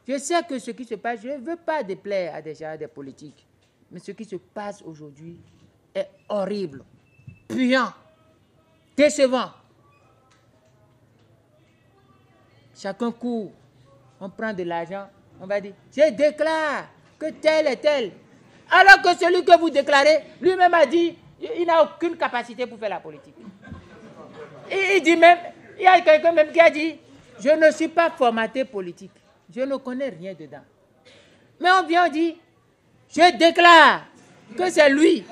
Je sais que ce qui se passe, je ne veux pas déplaire à des gens, des politiques, mais ce qui se passe aujourd'hui est horrible, puant, décevant. Chacun court, on prend de l'argent, on va dire, je déclare que tel est tel. Alors que celui que vous déclarez, lui-même a dit, il n'a aucune capacité pour faire la politique. Et il dit même, il y a quelqu'un même qui a dit, je ne suis pas formaté politique, je ne connais rien dedans. Mais on vient, on dit, je déclare que c'est lui.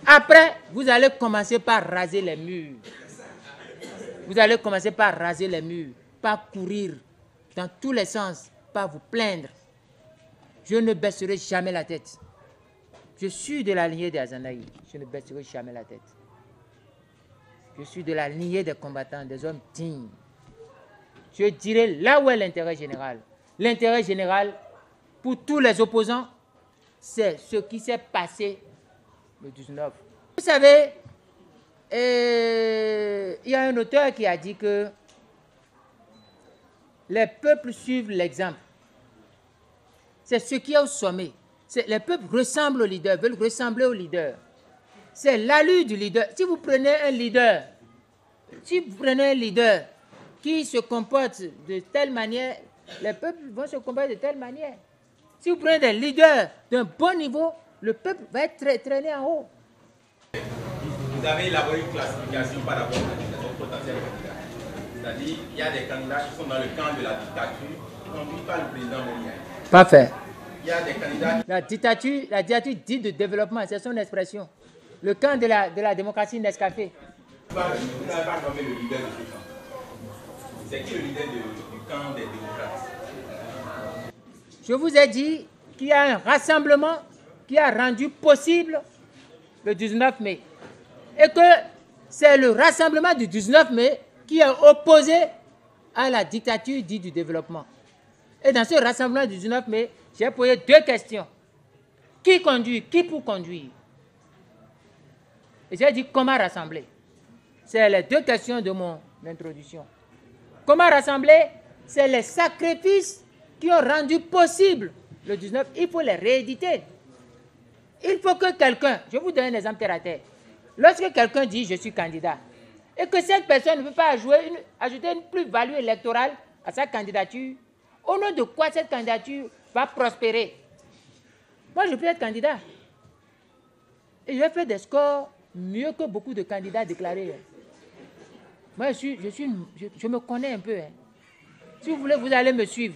Après, vous allez commencer par raser les murs. Vous allez commencer par raser les murs, par courir dans tous les sens, par vous plaindre. Je ne baisserai jamais la tête. Je suis de la lignée des Azanaï. Je ne baisserai jamais la tête. Je suis de la lignée des combattants, des hommes dignes. Je dirai là où est l'intérêt général. L'intérêt général, pour tous les opposants, c'est ce qui s'est passé le 19. Vous savez, il y a un auteur qui a dit que les peuples suivent l'exemple. C'est ce qui est au sommet. Les peuples ressemblent au leader, veulent ressembler au leader. C'est l'allure du leader. Si vous prenez un leader, qui se comporte de telle manière, les peuples vont se comporter de telle manière. Si vous prenez des leaders d'un bon niveau, le peuple va être traîné en haut. Vous avez élaboré une classification par rapport aux potentiels candidats. C'est-à-dire qu'il y a des candidats qui sont dans le camp de la dictature, conduits par le président Boni. Parfait. Il y a des candidats... La dictature dite de développement, c'est son expression. Le camp de la démocratie Nescafé. Vous n'avez pas nommé le leader de ce camp. C'est qui le leader du camp des démocrates? Je vous ai dit qu'il y a un rassemblement qui a rendu possible le 19 mai. Et que c'est le rassemblement du 19 mai qui est opposé à la dictature dite du développement. Et dans ce rassemblement du 19 mai, j'ai posé deux questions. Qui conduit? Qui pour conduire? Et j'ai dit comment rassembler? C'est les deux questions de mon introduction. Comment rassembler? C'est les sacrifices qui ont rendu possible le 19. Il faut les rééditer. Il faut que quelqu'un, je vous donne un exemple terre à terre. Lorsque quelqu'un dit je suis candidat et que cette personne ne veut pas ajouter une plus-value électorale à sa candidature, au nom de quoi cette candidature va prospérer? Moi, je peux être candidat. Et je vais faire des scores mieux que beaucoup de candidats déclarés. Moi, je me connais un peu. Hein. Si vous voulez, vous allez me suivre.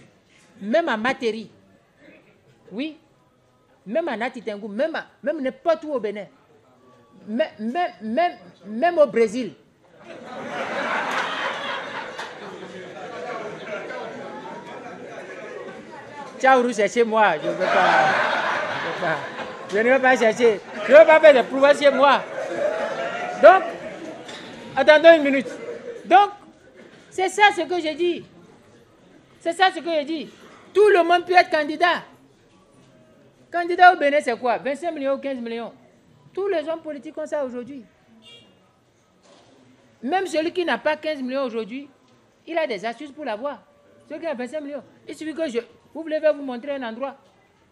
Même en Matéri. Oui. Même en Atitengou. Même n'importe où au Bénin. Même au Brésil. Tchaourou, c'est chez moi. Je ne veux pas. Je ne veux pas chercher. Je ne veux pas faire des prouesses chez moi. Donc, attendons une minute. Donc, c'est ça ce que j'ai dit. C'est ça ce que j'ai dit. Tout le monde peut être candidat. Candidat au Bénin, c'est quoi? 25 millions ou 15 millions. Tous les hommes politiques ont ça aujourd'hui. Même celui qui n'a pas 15 millions aujourd'hui, il a des astuces pour l'avoir. Celui qui a 25 millions, il suffit que vous voulez vous montrer un endroit.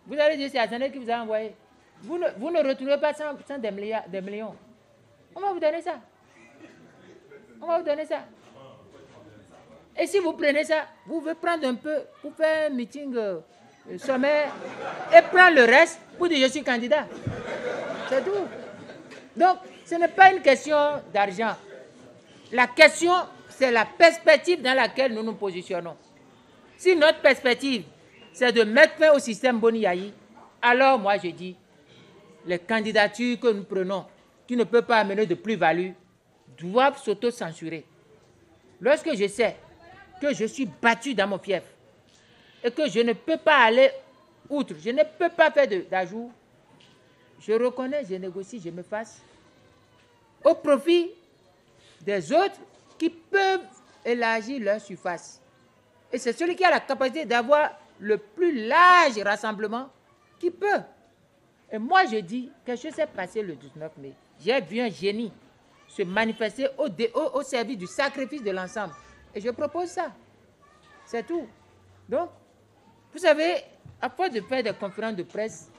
Vous allez dire c'est Azanel qui vous a envoyé. Vous ne retournez pas sans des millions. On va vous donner ça. On va vous donner ça. Et si vous prenez ça, vous pouvez prendre un peu pour faire un meeting sommaire et prendre le reste pour dire je suis candidat. C'est tout. Donc, ce n'est pas une question d'argent. La question, c'est la perspective dans laquelle nous nous positionnons. Si notre perspective, c'est de mettre fin au système Boni Yayi, alors moi je dis, les candidatures que nous prenons, qui ne peuvent pas amener de plus-value, doivent s'auto-censurer. Lorsque je sais que je suis battu dans mon fief et que je ne peux pas aller outre, je ne peux pas faire d'ajout, je reconnais, je négocie, je me fasse au profit des autres qui peuvent élargir leur surface. Et c'est celui qui a la capacité d'avoir le plus large rassemblement qui peut. Et moi, je dis, quelque chose s'est passé le 19 mai. J'ai vu un génie se manifester au service du sacrifice de l'ensemble. Et je propose ça. C'est tout. Donc, vous savez, à force de faire des conférences de presse,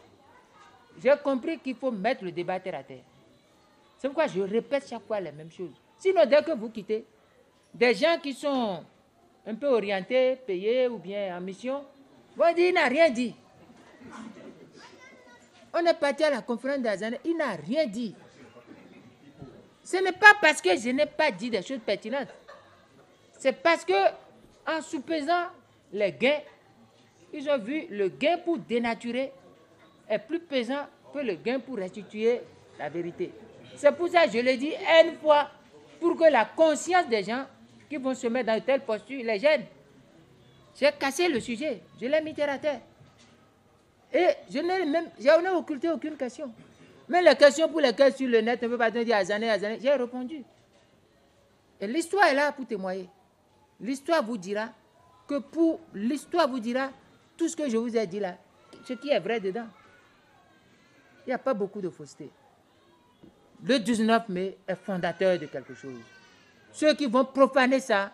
j'ai compris qu'il faut mettre le débat terre à terre. C'est pourquoi je répète chaque fois les mêmes choses. Sinon, dès que vous quittez, des gens qui sont un peu orientés, payés ou bien en mission, vont dire il n'a rien dit. On est parti à la conférence d'Azanel, il n'a rien dit. Ce n'est pas parce que je n'ai pas dit des choses pertinentes. C'est parce que, en sous-pesant les gains, ils ont vu le gain pour dénaturer est plus pesant que le gain pour restituer la vérité. C'est pour ça que je le dis une fois, pour que la conscience des gens qui vont se mettre dans de telles postures les gêne. J'ai cassé le sujet, je l'ai mis terre à terre. Et je n'ai occulté aucune question. Mais les questions pour lesquelles sur le net ne peut pas dire Azanel, j'ai répondu. Et l'histoire est là pour témoigner. L'histoire vous dira tout ce que je vous ai dit là, ce qui est vrai dedans. Il n'y a pas beaucoup de fausseté. Le 19 mai est fondateur de quelque chose. Ceux qui vont profaner ça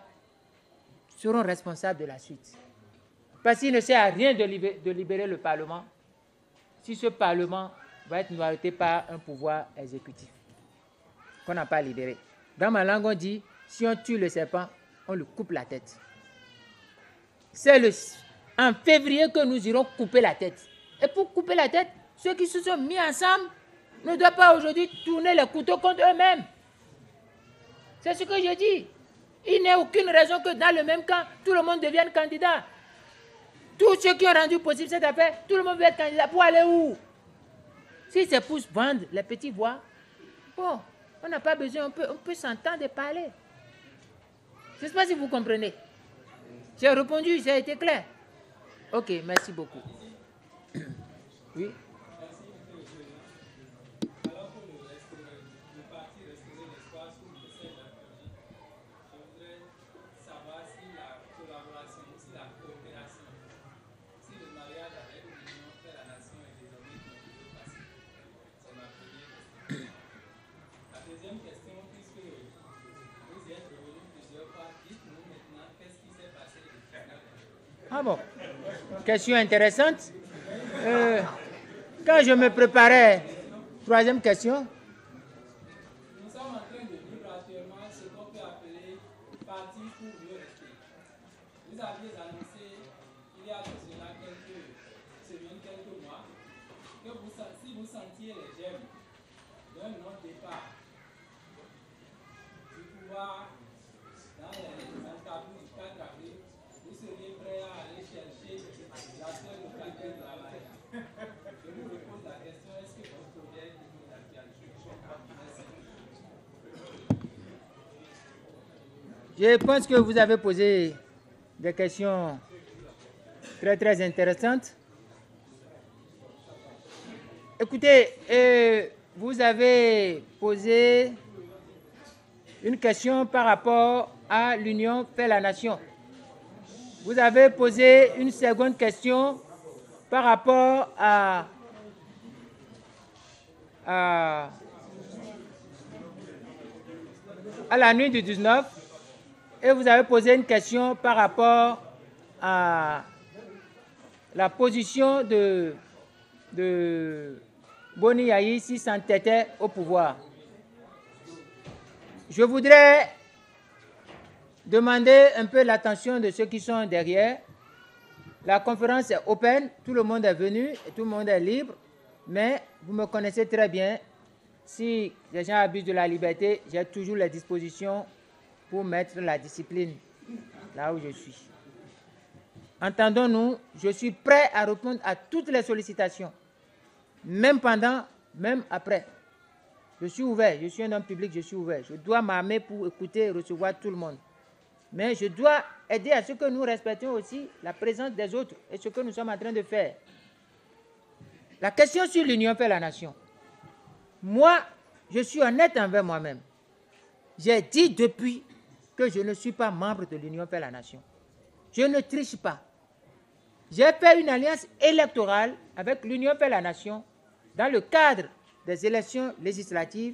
seront responsables de la suite. Parce qu'il ne sert à rien de libérer le Parlement si ce Parlement va être noyauté par un pouvoir exécutif qu'on n'a pas libéré. Dans ma langue, on dit, si on tue le serpent, on lui coupe la tête. C'est en février que nous irons couper la tête. Et pour couper la tête, ceux qui se sont mis ensemble ne doivent pas aujourd'hui tourner les couteaux contre eux-mêmes. C'est ce que je dis. Il n'y a aucune raison que dans le même camp, tout le monde devienne candidat. Tous ceux qui ont rendu possible cette affaire, tout le monde veut être candidat. Pour aller où? Si c'est pour vendre les petits voix, bon, on n'a pas besoin, on peut s'entendre et parler. Je ne sais pas si vous comprenez. J'ai répondu, ça a été clair. Ok, merci beaucoup. Oui. Ah bon, question intéressante. Quand je me préparais, troisième question. Nous sommes en train de vivre actuellement ce qu'on peut appeler parti pour mieux rester. Vous aviez annoncé il y a de cela quelques semaines, quelques mois, que si vous sentiez les germes d'un non-départ du pouvoir dans les encablures du 4 avril, vous seriez prêt à aller chercher la seule localité de la Maria. Je vous repose la question, est-ce que votre projet est toujours d'actualité? Je pense que vous avez posé des questions très très intéressantes. Écoutez, vous avez posé une question par rapport à l'union fait la nation. Vous avez posé une seconde question par rapport à à la nuit du 19 et vous avez posé une question par rapport à la position de Boni Yayi s'il s'entêtait au pouvoir. Je voudrais demander un peu l'attention de ceux qui sont derrière. La conférence est open, tout le monde est venu et tout le monde est libre, mais vous me connaissez très bien. Si les gens abusent de la liberté, j'ai toujours les dispositions pour mettre la discipline là où je suis. Entendons-nous, je suis prêt à répondre à toutes les sollicitations, même pendant, même après. Je suis ouvert, je suis un homme public, je suis ouvert. Je dois m'armer pour écouter et recevoir tout le monde. Mais je dois aider à ce que nous respections aussi la présence des autres et ce que nous sommes en train de faire. La question sur l'union fait la nation. Moi, je suis honnête envers moi-même. J'ai dit depuis que je ne suis pas membre de l'Union fait la nation. Je ne triche pas. J'ai fait une alliance électorale avec l'Union fait la nation dans le cadre des élections législatives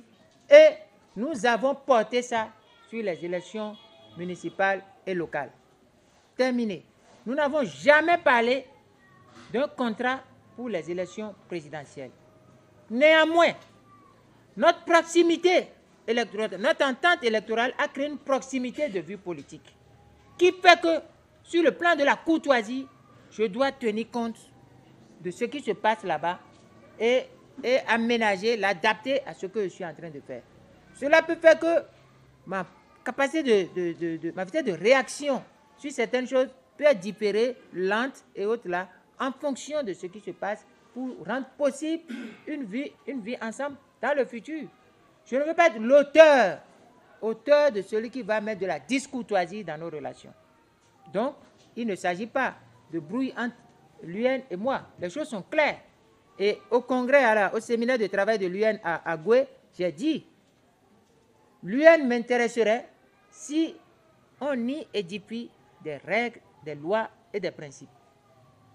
et nous avons porté ça sur les élections municipales et locales. Terminé. Nous n'avons jamais parlé d'un contrat pour les élections présidentielles. Néanmoins, notre proximité électorale, notre entente électorale a créé une proximité de vue politique qui fait que sur le plan de la courtoisie, je dois tenir compte de ce qui se passe là-bas et aménager, l'adapter à ce que je suis en train de faire. Cela peut faire que ma capacité ma vitesse de réaction sur certaines choses peut être différée, lente et autres là, en fonction de ce qui se passe pour rendre possible une vie ensemble dans le futur. Je ne veux pas être auteur de celui qui va mettre de la discourtoisie dans nos relations. Donc, il ne s'agit pas de brouille entre l'UN et moi. Les choses sont claires. Et au congrès, au séminaire de travail de l'UN à Goué, j'ai dit, l'UN m'intéresserait si on y édifie des règles, des lois et des principes,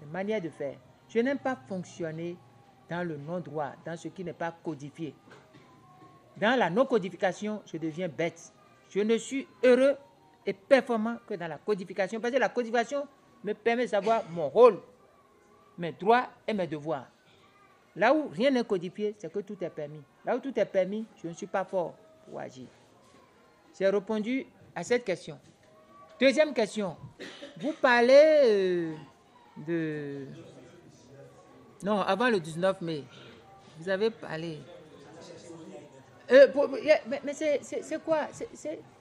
des manières de faire. Je n'aime pas fonctionner dans le non-droit, dans ce qui n'est pas codifié. Dans la non-codification, je deviens bête. Je ne suis heureux et performant que dans la codification, parce que la codification me permet de savoir mon rôle, mes droits et mes devoirs. Là où rien n'est codifié, c'est que tout est permis. Là où tout est permis, je ne suis pas fort pour agir. J'ai répondu à cette question. Deuxième question. Vous parlez de... Non, avant le 19 mai. Vous avez parlé... mais c'est quoi?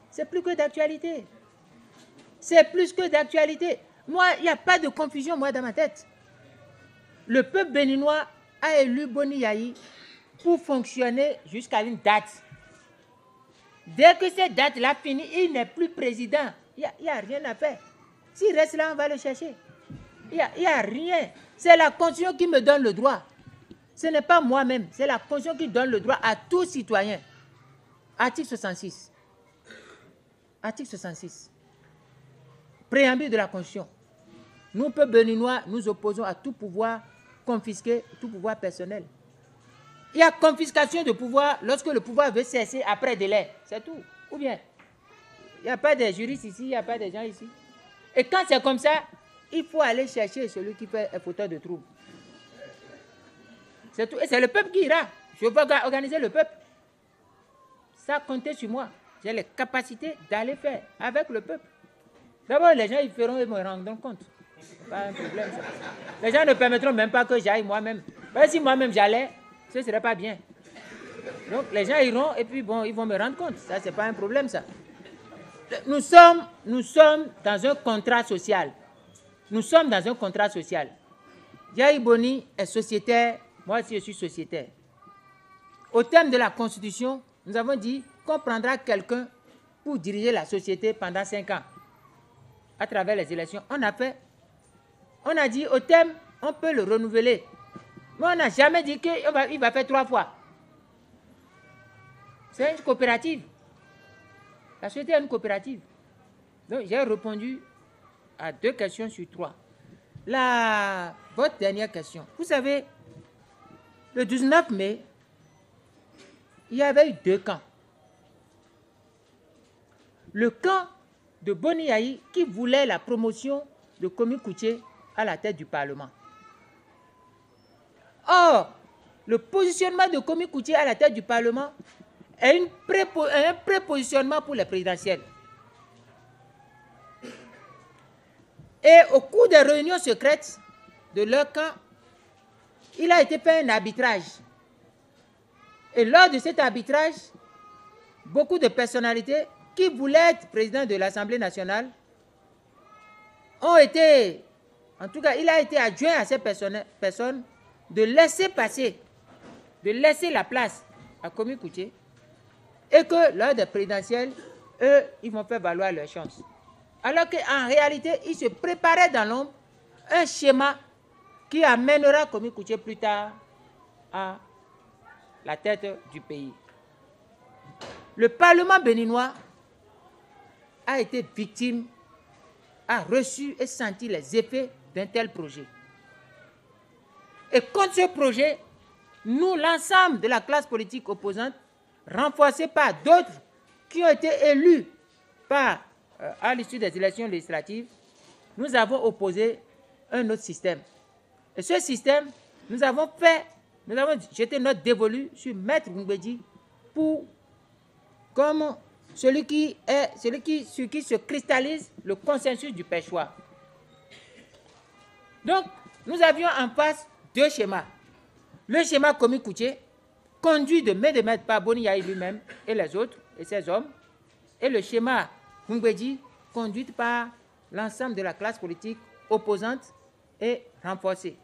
C'est plus que d'actualité. C'est plus que d'actualité. Moi, il n'y a pas de confusion, moi, dans ma tête. Le peuple béninois a élu Boni Yayi pour fonctionner jusqu'à une date. Dès que cette date-là finit, il n'est plus président. Il n'y a rien à faire. S'il reste là, on va le chercher. Il n'y a rien. C'est la Constitution qui me donne le droit. Ce n'est pas moi-même. C'est la Constitution qui donne le droit à tout citoyen. Article 66. Article 66. Préambule de la Constitution. Nous, peuple béninois, nous opposons à tout pouvoir confisqué, tout pouvoir personnel. Il y a confiscation de pouvoir lorsque le pouvoir veut cesser après délai. C'est tout. Ou bien, il n'y a pas de juristes ici, il n'y a pas de gens ici. Et quand c'est comme ça, il faut aller chercher celui qui fait un fauteur de trouble. C'est tout. Et c'est le peuple qui ira. Je veux organiser le peuple. Ça comptait sur moi. J'ai les capacités d'aller faire avec le peuple. D'abord, les gens, ils feront et me rendront compte. Pas un problème, ça. Les gens ne permettront même pas que j'aille moi-même. Parce que si moi-même j'allais, ce ne serait pas bien. Donc, les gens iront et puis, bon, ils vont me rendre compte. Ça, ce n'est pas un problème, ça. Nous sommes dans un contrat social. Nous sommes dans un contrat social. Yayi Boni est sociétaire. Moi aussi, je suis sociétaire. Au terme de la Constitution, nous avons dit qu'on prendra quelqu'un pour diriger la société pendant 5 ans. À travers les élections, on a dit au terme, on peut le renouveler. Mais on n'a jamais dit qu'il va faire 3 fois. C'est une coopérative. La société est une coopérative. Donc, j'ai répondu à 2 questions sur 3. Votre dernière question. Vous savez, le 19 mai, il y avait eu 2 camps. le camp de Boni Yayi qui voulait la promotion de Komi Koutié à la tête du Parlement. Or, le positionnement de Komi Koutié à la tête du Parlement est un prépositionnement pour les présidentielles. Et au cours des réunions secrètes de leur camp, il a été fait un arbitrage. Et lors de cet arbitrage, beaucoup de personnalités qui voulaient être président de l'Assemblée nationale ont été, en tout cas, il a été adjoint à ces personnes de laisser passer, de laisser la place à Komi Koutié et que lors des présidentielles, eux, ils vont faire valoir leurs chances. Alors qu'en réalité, ils se préparaient dans l'ombre un schéma qui amènera Komi Koutié plus tard à la tête du pays. Le Parlement béninois a été victime, a reçu et senti les effets d'un tel projet. Et contre ce projet, nous, l'ensemble de la classe politique opposante, renforcée par d'autres qui ont été élus à l'issue des élections législatives, nous avons opposé un autre système. Et ce système, nous avons jeté notre dévolu sur Maître Ngoumbedji pour, comme sur qui se cristallise le consensus du Peshwa. Donc, nous avions en face deux schémas. Le schéma Komi Koutié, conduit de main de maître par Boni Yayi lui-même et les autres, et ses hommes, et le schéma Ngoumbedji, conduit par l'ensemble de la classe politique opposante et renforcée.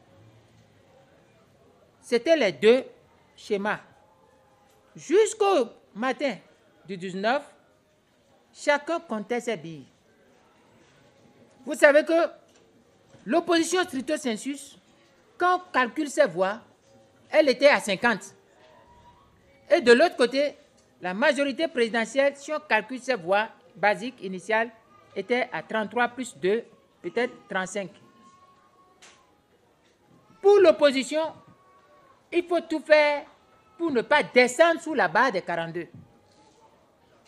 C'était les deux schémas. Jusqu'au matin du 19, chacun comptait ses billes. Vous savez que l'opposition stricto sensus, quand on calcule ses voix, elle était à 50. Et de l'autre côté, la majorité présidentielle, si on calcule ses voix basiques initiales, était à 33 plus 2, peut-être 35. Pour l'opposition, il faut tout faire pour ne pas descendre sous la barre des 42.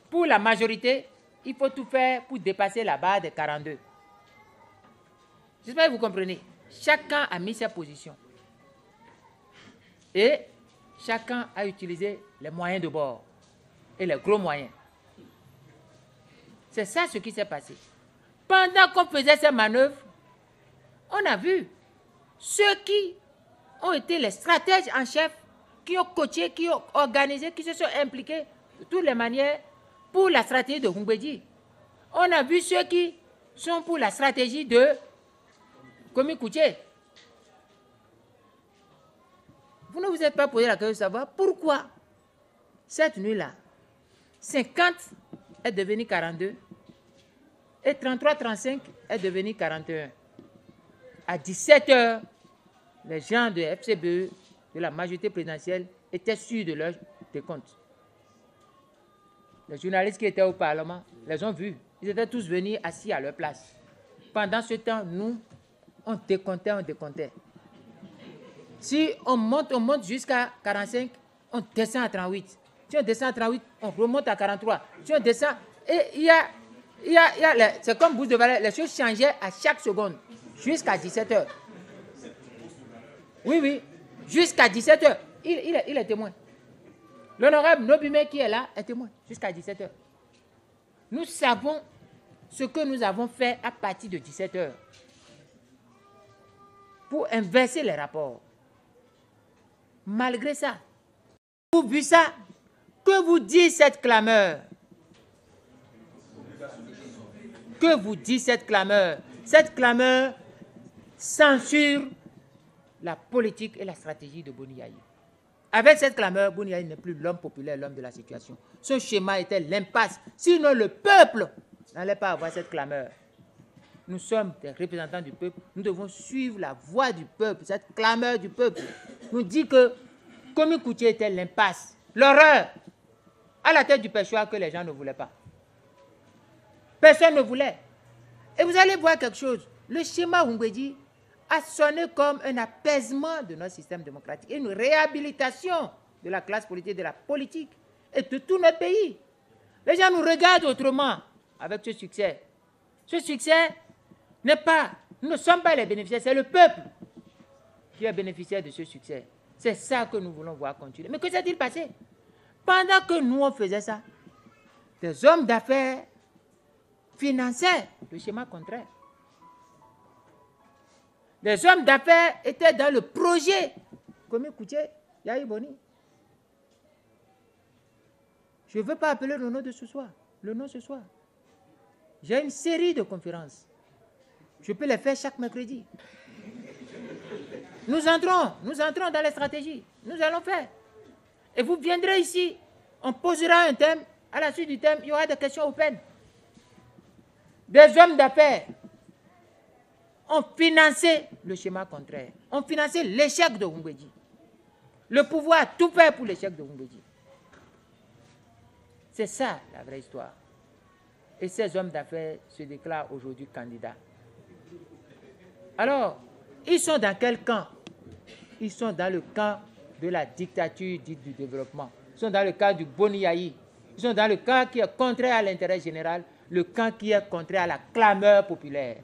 Pour la majorité, il faut tout faire pour dépasser la barre des 42. J'espère que vous comprenez. Chacun a mis sa position. Et chacun a utilisé les moyens de bord et les gros moyens. C'est ça ce qui s'est passé. Pendant qu'on faisait ces manœuvres, on a vu ceux qui ont été les stratèges en chef, qui ont coaché, qui ont organisé, qui se sont impliqués de toutes les manières pour la stratégie de Ngoumbedji. On a vu ceux qui sont pour la stratégie de Komi Koutié. Vous ne vous êtes pas posé la question de savoir pourquoi cette nuit-là, 50 est devenu 42 et 33-35 est devenu 41. À 17h, les gens de FCBE, de la majorité présidentielle, étaient sûrs de leur décompte. Les journalistes qui étaient au Parlement les ont vus. Ils étaient tous venus assis à leur place. Pendant ce temps, nous, on décomptait. Si on monte jusqu'à 45, on descend à 38. Si on descend à 38, on remonte à 43. Si on descend, et c'est comme Bourse de Valais, les choses changeaient à chaque seconde, jusqu'à 17h. Oui, jusqu'à 17h. Il est témoin. L'honorable Nobime qui est là est témoin, jusqu'à 17h. Nous savons ce que nous avons fait à partir de 17h pour inverser les rapports. Malgré ça, vous vu ça, que vous dit cette clameur? Que vous dit cette clameur? Cette clameur censure la politique et la stratégie de Boni Yayi. Avec cette clameur, Boni Yayi n'est plus l'homme populaire, l'homme de la situation. Son schéma était l'impasse. Sinon, le peuple n'allait pas avoir cette clameur. Nous sommes des représentants du peuple. Nous devons suivre la voix du peuple, cette clameur du peuple. Nous dit que Komi Koutié était l'impasse, l'horreur, à la tête du Peshwa que les gens ne voulaient pas. Personne ne voulait. Et vous allez voir quelque chose. Le schéma Ngoumbedji a sonné comme un apaisement de notre système démocratique, une réhabilitation de la classe politique, de la politique et de tout notre pays. Les gens nous regardent autrement. avec ce succès. Ce succès n'est pas, nous ne sommes pas les bénéficiaires, c'est le peuple qui est bénéficiaire de ce succès. C'est ça que nous voulons voir continuer. Mais que s'est-il passé? Pendant que nous, on faisait ça, des hommes d'affaires finançaient le schéma contraire. Des hommes d'affaires étaient dans le projet. Comme écoutez, Yahya Boni. Je ne veux pas appeler le nom de ce soir. Le nom ce soir. J'ai une série de conférences. Je peux les faire chaque mercredi. Nous entrons dans les stratégies. Nous allons faire. Et vous viendrez ici, on posera un thème. À la suite du thème, il y aura des questions open. Des hommes d'affaires ont financé le schéma contraire. Ont financé l'échec de Houmbédji. Le pouvoir a tout fait pour l'échec de Houmbédji. C'est ça la vraie histoire. Et ces hommes d'affaires se déclarent aujourd'hui candidats. Alors, ils sont dans quel camp? Ils sont dans le camp de la dictature dite du développement. Ils sont dans le camp du Boni Yayi. Ils sont dans le camp qui est contraire à l'intérêt général, le camp qui est contraire à la clameur populaire.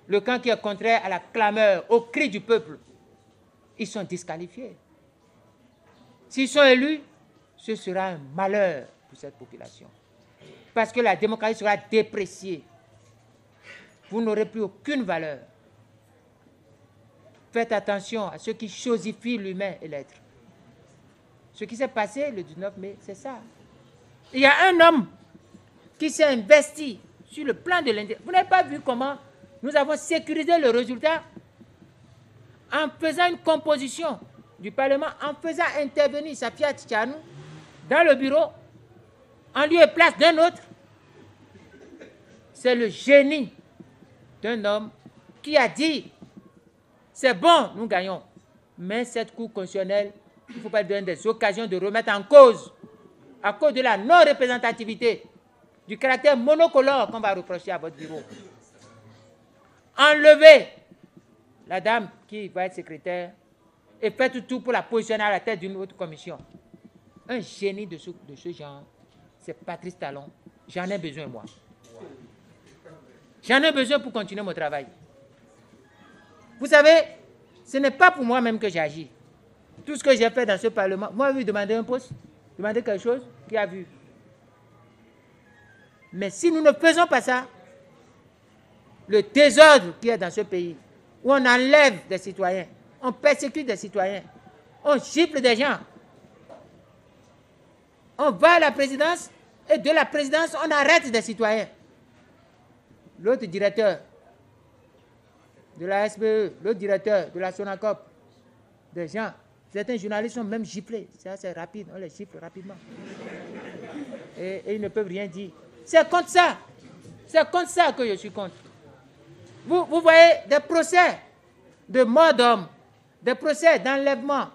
Le camp qui est contraire à la clameur, au cri du peuple. Ils sont disqualifiés. S'ils sont élus, ce sera un malheur pour cette population. Parce que la démocratie sera dépréciée. Vous n'aurez plus aucune valeur. Faites attention à ce qui chosifie l'humain et l'être. Ce qui s'est passé le 19 mai, c'est ça. Il y a un homme qui s'est investi sur le plan de l'intérêt. Vous n'avez pas vu comment nous avons sécurisé le résultat en faisant une composition du Parlement, en faisant intervenir Safia Tchanou dans le bureau, en lieu et place d'un autre. C'est le génie d'un homme qui a dit, c'est bon, nous gagnons, mais cette Cour constitutionnelle, il ne faut pas donner des occasions de remettre en cause, à cause de la non-représentativité, du caractère monocolore qu'on va reprocher à votre bureau. Enlevez la dame qui va être secrétaire et faites tout pour la positionner à la tête d'une autre commission. Un génie de ce genre, c'est Patrice Talon. J'en ai besoin, moi. J'en ai besoin pour continuer mon travail. Vous savez, ce n'est pas pour moi-même que j'agis. Tout ce que j'ai fait dans ce Parlement, moi, lui demander un poste, demander quelque chose, qui a vu. Mais si nous ne faisons pas ça, le désordre qui est dans ce pays, où on enlève des citoyens, on persécute des citoyens, on gifle des gens, on va à la présidence et de la présidence, on arrête des citoyens. L'autre directeur de la SBE, l'autre directeur de la Sonacop, des gens, certains journalistes sont même giflés. Ça, c'est rapide, on les gifle rapidement. Et ils ne peuvent rien dire. C'est contre ça. C'est contre ça que je suis contre. Vous voyez des procès de mort d'homme, des procès d'enlèvement.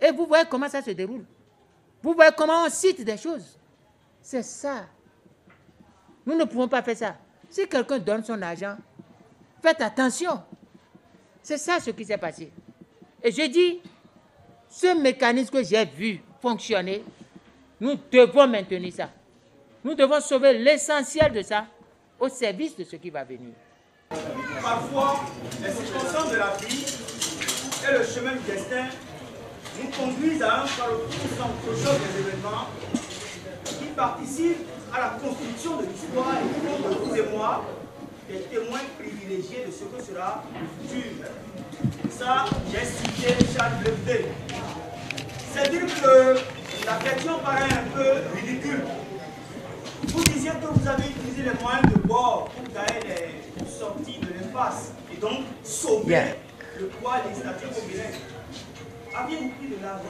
Et vous voyez comment ça se déroule. Vous voyez comment on cite des choses. C'est ça. Nous ne pouvons pas faire ça. Si quelqu'un donne son argent, faites attention. C'est ça ce qui s'est passé. Et je dis, ce mécanisme que j'ai vu fonctionner, nous devons maintenir ça. Nous devons sauver l'essentiel de ça au service de ce qui va venir. Parfois, les circonstances de la vie et le chemin du destin nous conduisent à un choc des événements qui participent à la construction de l'histoire et qui font de vous et moi des témoins privilégiés de ce que sera le futur. Ça, j'ai cité Charles Leclerc. C'est dire que la question paraît un peu ridicule. Vous disiez que vous avez utilisé les moyens de bord pour gagner les sorties de l'impasse et donc sauver le poids législatif au Bénin. Aviez-vous pris de l'argent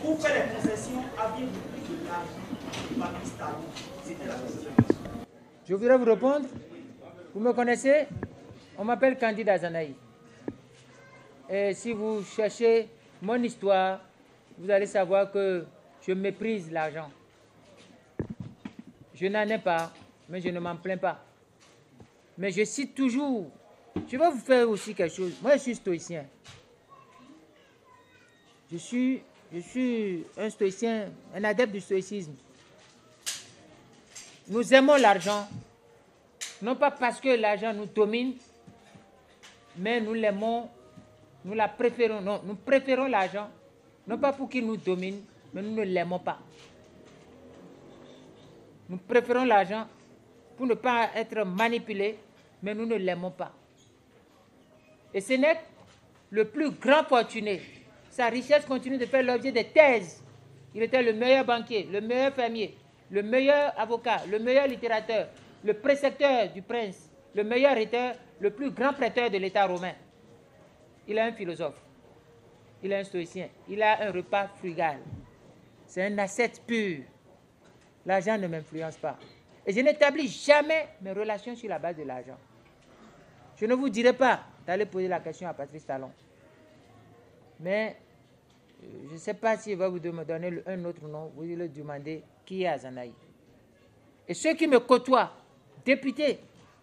pour faire les concessions? Aviez-vous pris de l'argent de Patrice Talon? C'était la question. Je voudrais vous répondre. Vous me connaissez? On m'appelle Candide Azanaï. Et si vous cherchez mon histoire, vous allez savoir que je méprise l'argent. Je n'en ai pas, mais je ne m'en plains pas. Mais je cite toujours. Je vais vous faire aussi quelque chose. Moi, je suis stoïcien. Je suis un stoïcien, un adepte du stoïcisme. nous aimons l'argent, non pas parce que l'argent nous domine, mais nous l'aimons, nous la préférons. Non, nous préférons l'argent, non pas pour qu'il nous domine, mais nous ne l'aimons pas. Nous préférons l'argent pour ne pas être manipulés, mais nous ne l'aimons pas. Et ce n'est le plus grand fortuné. Sa richesse continue de faire l'objet des thèses. Il était le meilleur banquier, le meilleur fermier, le meilleur avocat, le meilleur littérateur, le précepteur du prince, le meilleur rhéteur, le plus grand prêteur de l'État romain. Il est un philosophe, il est un stoïcien, il a un repas frugal. C'est un ascète pur. L'argent ne m'influence pas. Et je n'établis jamais mes relations sur la base de l'argent. Je ne vous dirai pas d'aller poser la question à Patrice Talon. Mais je ne sais pas s'il va vous donner un autre nom, vous lui demandez qui est Azanaï. Et ceux qui me côtoient, députés,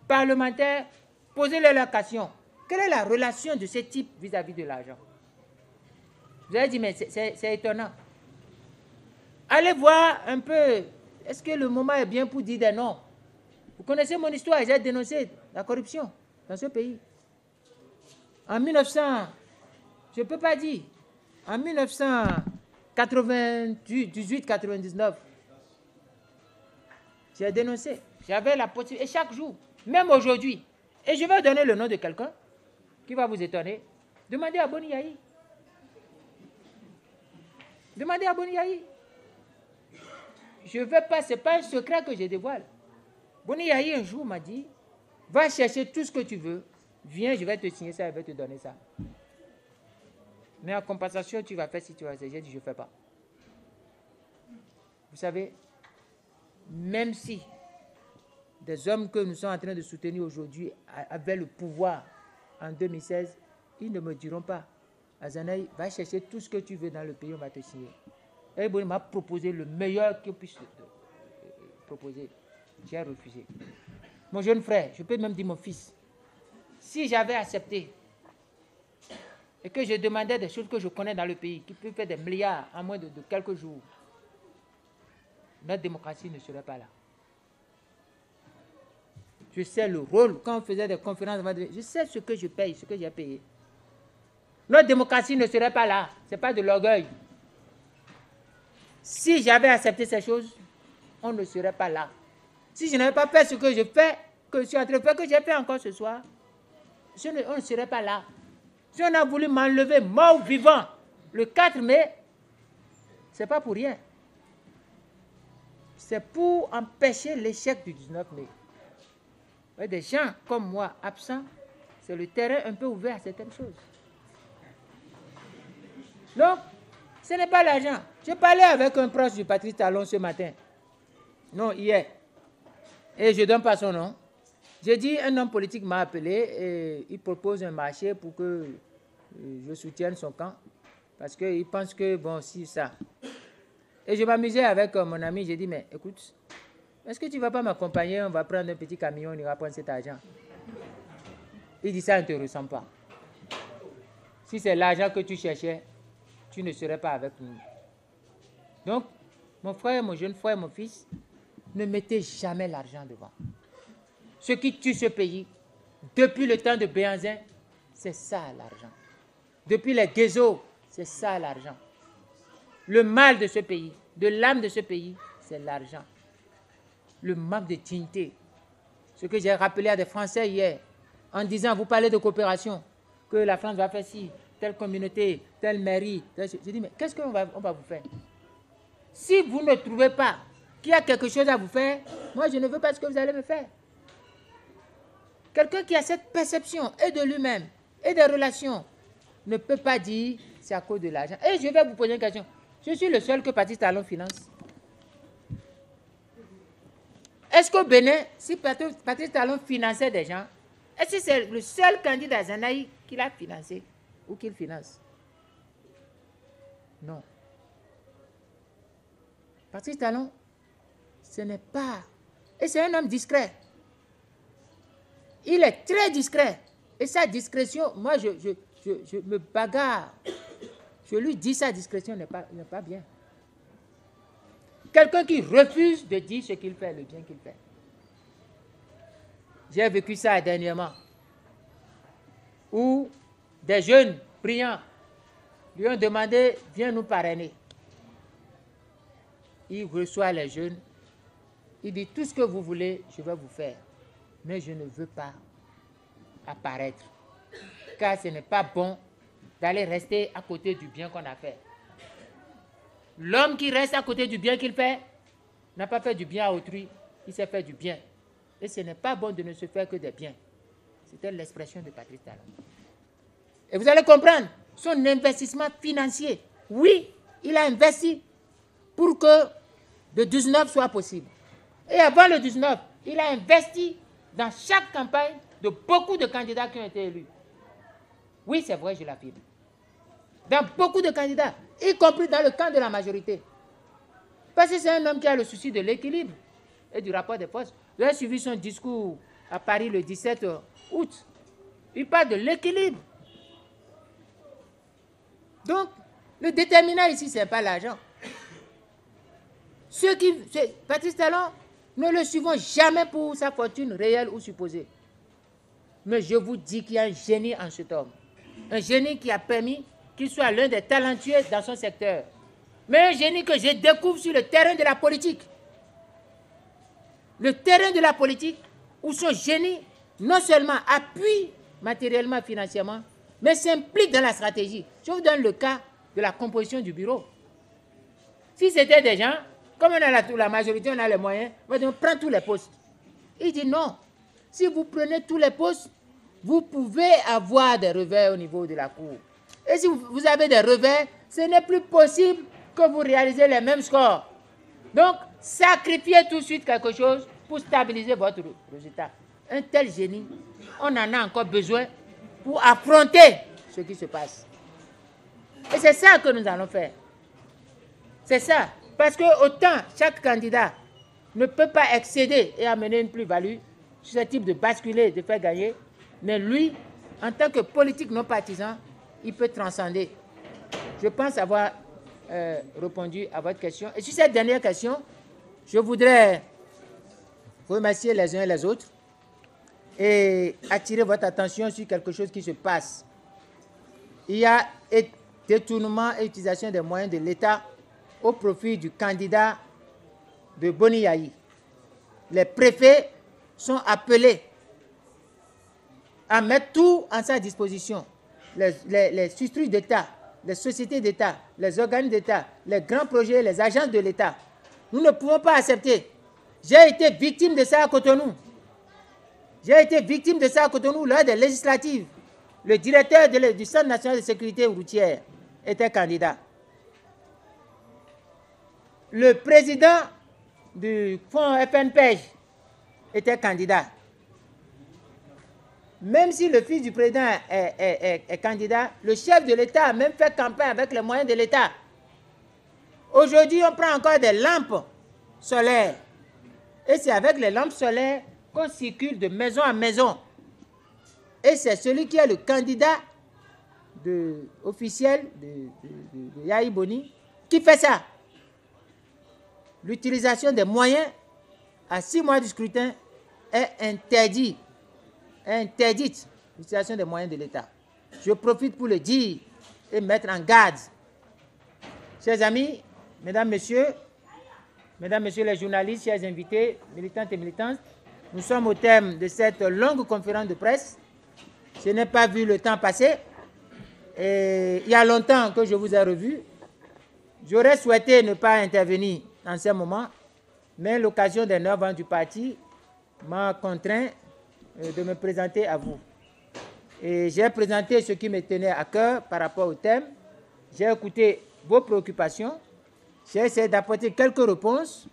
parlementaires, posez-leur la question. Quelle est la relation de ce type vis-à-vis de l'argent? Vous avez dit, mais c'est étonnant. Allez voir un peu, est-ce que le moment est bien pour dire des noms? Vous connaissez mon histoire, j'ai dénoncé la corruption dans ce pays. En 1900, je ne peux pas dire, en 1998-99, j'ai dénoncé. J'avais la possibilité, et chaque jour, même aujourd'hui, et je vais donner le nom de quelqu'un qui va vous étonner. Demandez à Boni Yahi. Demandez à Boni Yahi. Je ne vais pas, ce n'est pas un secret que je dévoile. Boni Yahi un jour m'a dit, va chercher tout ce que tu veux, viens, je vais te signer ça, je vais te donner ça. Mais en compensation, tu vas faire si tu vas. J'ai dit, je ne fais pas. Vous savez, même si des hommes que nous sommes en train de soutenir aujourd'hui avaient le pouvoir en 2016, ils ne me diront pas, Azanaï, va chercher tout ce que tu veux dans le pays, on va te signer. Et il m'a proposé le meilleur qu'il puisse proposer. J'ai refusé. Mon jeune frère, je peux même dire mon fils, si j'avais accepté et que je demandais des choses que je connais dans le pays, qui peuvent faire des milliards en moins de quelques jours, notre démocratie ne serait pas là. Je sais le rôle, quand on faisait des conférences, je sais ce que je paye, ce que j'ai payé. Notre démocratie ne serait pas là, ce n'est pas de l'orgueil. Si j'avais accepté ces choses, on ne serait pas là. Si je n'avais pas fait ce que je fais, que je suis en train de faire, que j'ai fait encore ce soir, on ne serait pas là. Si on a voulu m'enlever mort ou vivant le 4 mai, ce n'est pas pour rien. C'est pour empêcher l'échec du 19 mai. Ouais, des gens comme moi, absents, c'est le terrain un peu ouvert à certaines choses. Donc, ce n'est pas l'argent. J'ai parlé avec un proche du Patrice Talon ce matin. Non, hier. Et je ne donne pas son nom. J'ai dit, un homme politique m'a appelé et il propose un marché pour que je soutienne son camp. Parce qu'il pense que, bon, si ça. Et je m'amusais avec mon ami, j'ai dit, mais écoute, est-ce que tu ne vas pas m'accompagner? On va prendre un petit camion, on ira prendre cet argent. Il dit, ça ne te ressemble pas. Si c'est l'argent que tu cherchais, tu ne serais pas avec nous. Donc, mon frère, mon jeune frère, mon fils, ne mettez jamais l'argent devant. Ce qui tue ce pays, depuis le temps de Béhanzin, c'est ça l'argent. Depuis les Guézo, c'est ça l'argent. Le mal de ce pays, de l'âme de ce pays, c'est l'argent. Le manque de dignité. Ce que j'ai rappelé à des Français hier, en disant, vous parlez de coopération, que la France va faire ci, telle communauté, telle mairie. J'ai dit, mais qu'est-ce qu'on va vous faire? Si vous ne trouvez pas qu'il y a quelque chose à vous faire, moi je ne veux pas ce que vous allez me faire. Quelqu'un qui a cette perception et de lui-même et des relations ne peut pas dire c'est à cause de l'argent. Et je vais vous poser une question. Je suis le seul que Patrice Talon finance. Est-ce qu'au Bénin, si Patrice Talon finançait des gens, est-ce que c'est le seul candidat Azanaï qu'il a financé ou qu'il finance? Non. Patrice Talon, ce n'est pas... Et c'est un homme discret. Il est très discret. Et sa discrétion, moi, je me bagarre. Je lui dis sa discrétion n'est pas bien. quelqu'un qui refuse de dire ce qu'il fait, le bien qu'il fait. J'ai vécu ça dernièrement, où des jeunes brillants lui ont demandé « Viens nous parrainer ». Il reçoit les jeunes, il dit « Tout ce que vous voulez, je vais vous faire, mais je ne veux pas apparaître, car ce n'est pas bon d'aller rester à côté du bien qu'on a fait. L'homme qui reste à côté du bien qu'il fait n'a pas fait du bien à autrui, il s'est fait du bien. Et ce n'est pas bon de ne se faire que des biens. » C'était l'expression de Patrice Talon. Et vous allez comprendre, son investissement financier, oui, il a investi pour que le 19 soit possible. Et avant le 19, il a investi dans chaque campagne de beaucoup de candidats qui ont été élus. Oui, c'est vrai, je l'affirme. Dans beaucoup de candidats, y compris dans le camp de la majorité. Parce que c'est un homme qui a le souci de l'équilibre et du rapport des forces. Vous avez suivi son discours à Paris le 17 août. Il parle de l'équilibre. Donc, le déterminant ici, ce n'est pas l'argent. Patrice Talon, ne le suivons jamais pour sa fortune réelle ou supposée. Mais je vous dis qu'il y a un génie en cet homme. Un génie qui a permis qu'il soit l'un des talentueux dans son secteur. Mais un génie que je découvre sur le terrain de la politique. Le terrain de la politique où son génie non seulement appuie matériellement, financièrement, mais s'implique dans la stratégie. Je vous donne le cas de la composition du bureau. Si c'était des gens, comme on a la majorité, on a les moyens, on va dire, on prend tous les postes. Il dit non. Si vous prenez tous les postes, vous pouvez avoir des revers au niveau de la cour. Et si vous avez des revers, ce n'est plus possible que vous réalisez les mêmes scores. Donc, sacrifiez tout de suite quelque chose pour stabiliser votre résultat. Un tel génie, on en a encore besoin pour affronter ce qui se passe. Et c'est ça que nous allons faire. C'est ça. Parce que autant chaque candidat ne peut pas excéder et amener une plus-value susceptible de basculer, de faire gagner, mais lui, en tant que politique non partisan, il peut transcender. Je pense avoir répondu à votre question. Et sur cette dernière question, je voudrais remercier les uns et les autres et attirer votre attention sur quelque chose qui se passe. Il y a détournement et utilisation des moyens de l'État au profit du candidat de Boni Yayi. Les préfets sont appelés à mettre tout en sa disposition. Les structures d'État, les sociétés d'État, les organes d'État, les grands projets, les agences de l'État. Nous ne pouvons pas accepter. J'ai été victime de ça à Cotonou. J'ai été victime de ça à Cotonou lors des législatives. Le directeur du Centre national de sécurité routière était candidat. Le président du fonds FNPEJ était candidat. Même si le fils du président est candidat, le chef de l'État a même fait campagne avec les moyens de l'État. Aujourd'hui, on prend encore des lampes solaires. Et c'est avec les lampes solaires qu'on circule de maison à maison. Et c'est celui qui est le candidat officiel de Yayi Boni qui fait ça. L'utilisation des moyens à 6 mois du scrutin est interdite. Interdite l'utilisation des moyens de l'État. Je profite pour le dire et mettre en garde. Chers amis, mesdames, messieurs les journalistes, chers invités, militantes et militantes, nous sommes au terme de cette longue conférence de presse. Je n'ai pas vu le temps passer. Et il y a longtemps que je vous ai revu. J'aurais souhaité ne pas intervenir en ce moment, mais l'occasion des 9 ans du parti m'a contraint de me présenter à vous. Et j'ai présenté ce qui me tenait à cœur par rapport au thème. J'ai écouté vos préoccupations. J'ai essayé d'apporter quelques réponses.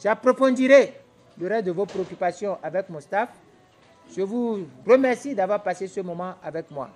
J'approfondirai le reste de vos préoccupations avec mon staff. Je vous remercie d'avoir passé ce moment avec moi.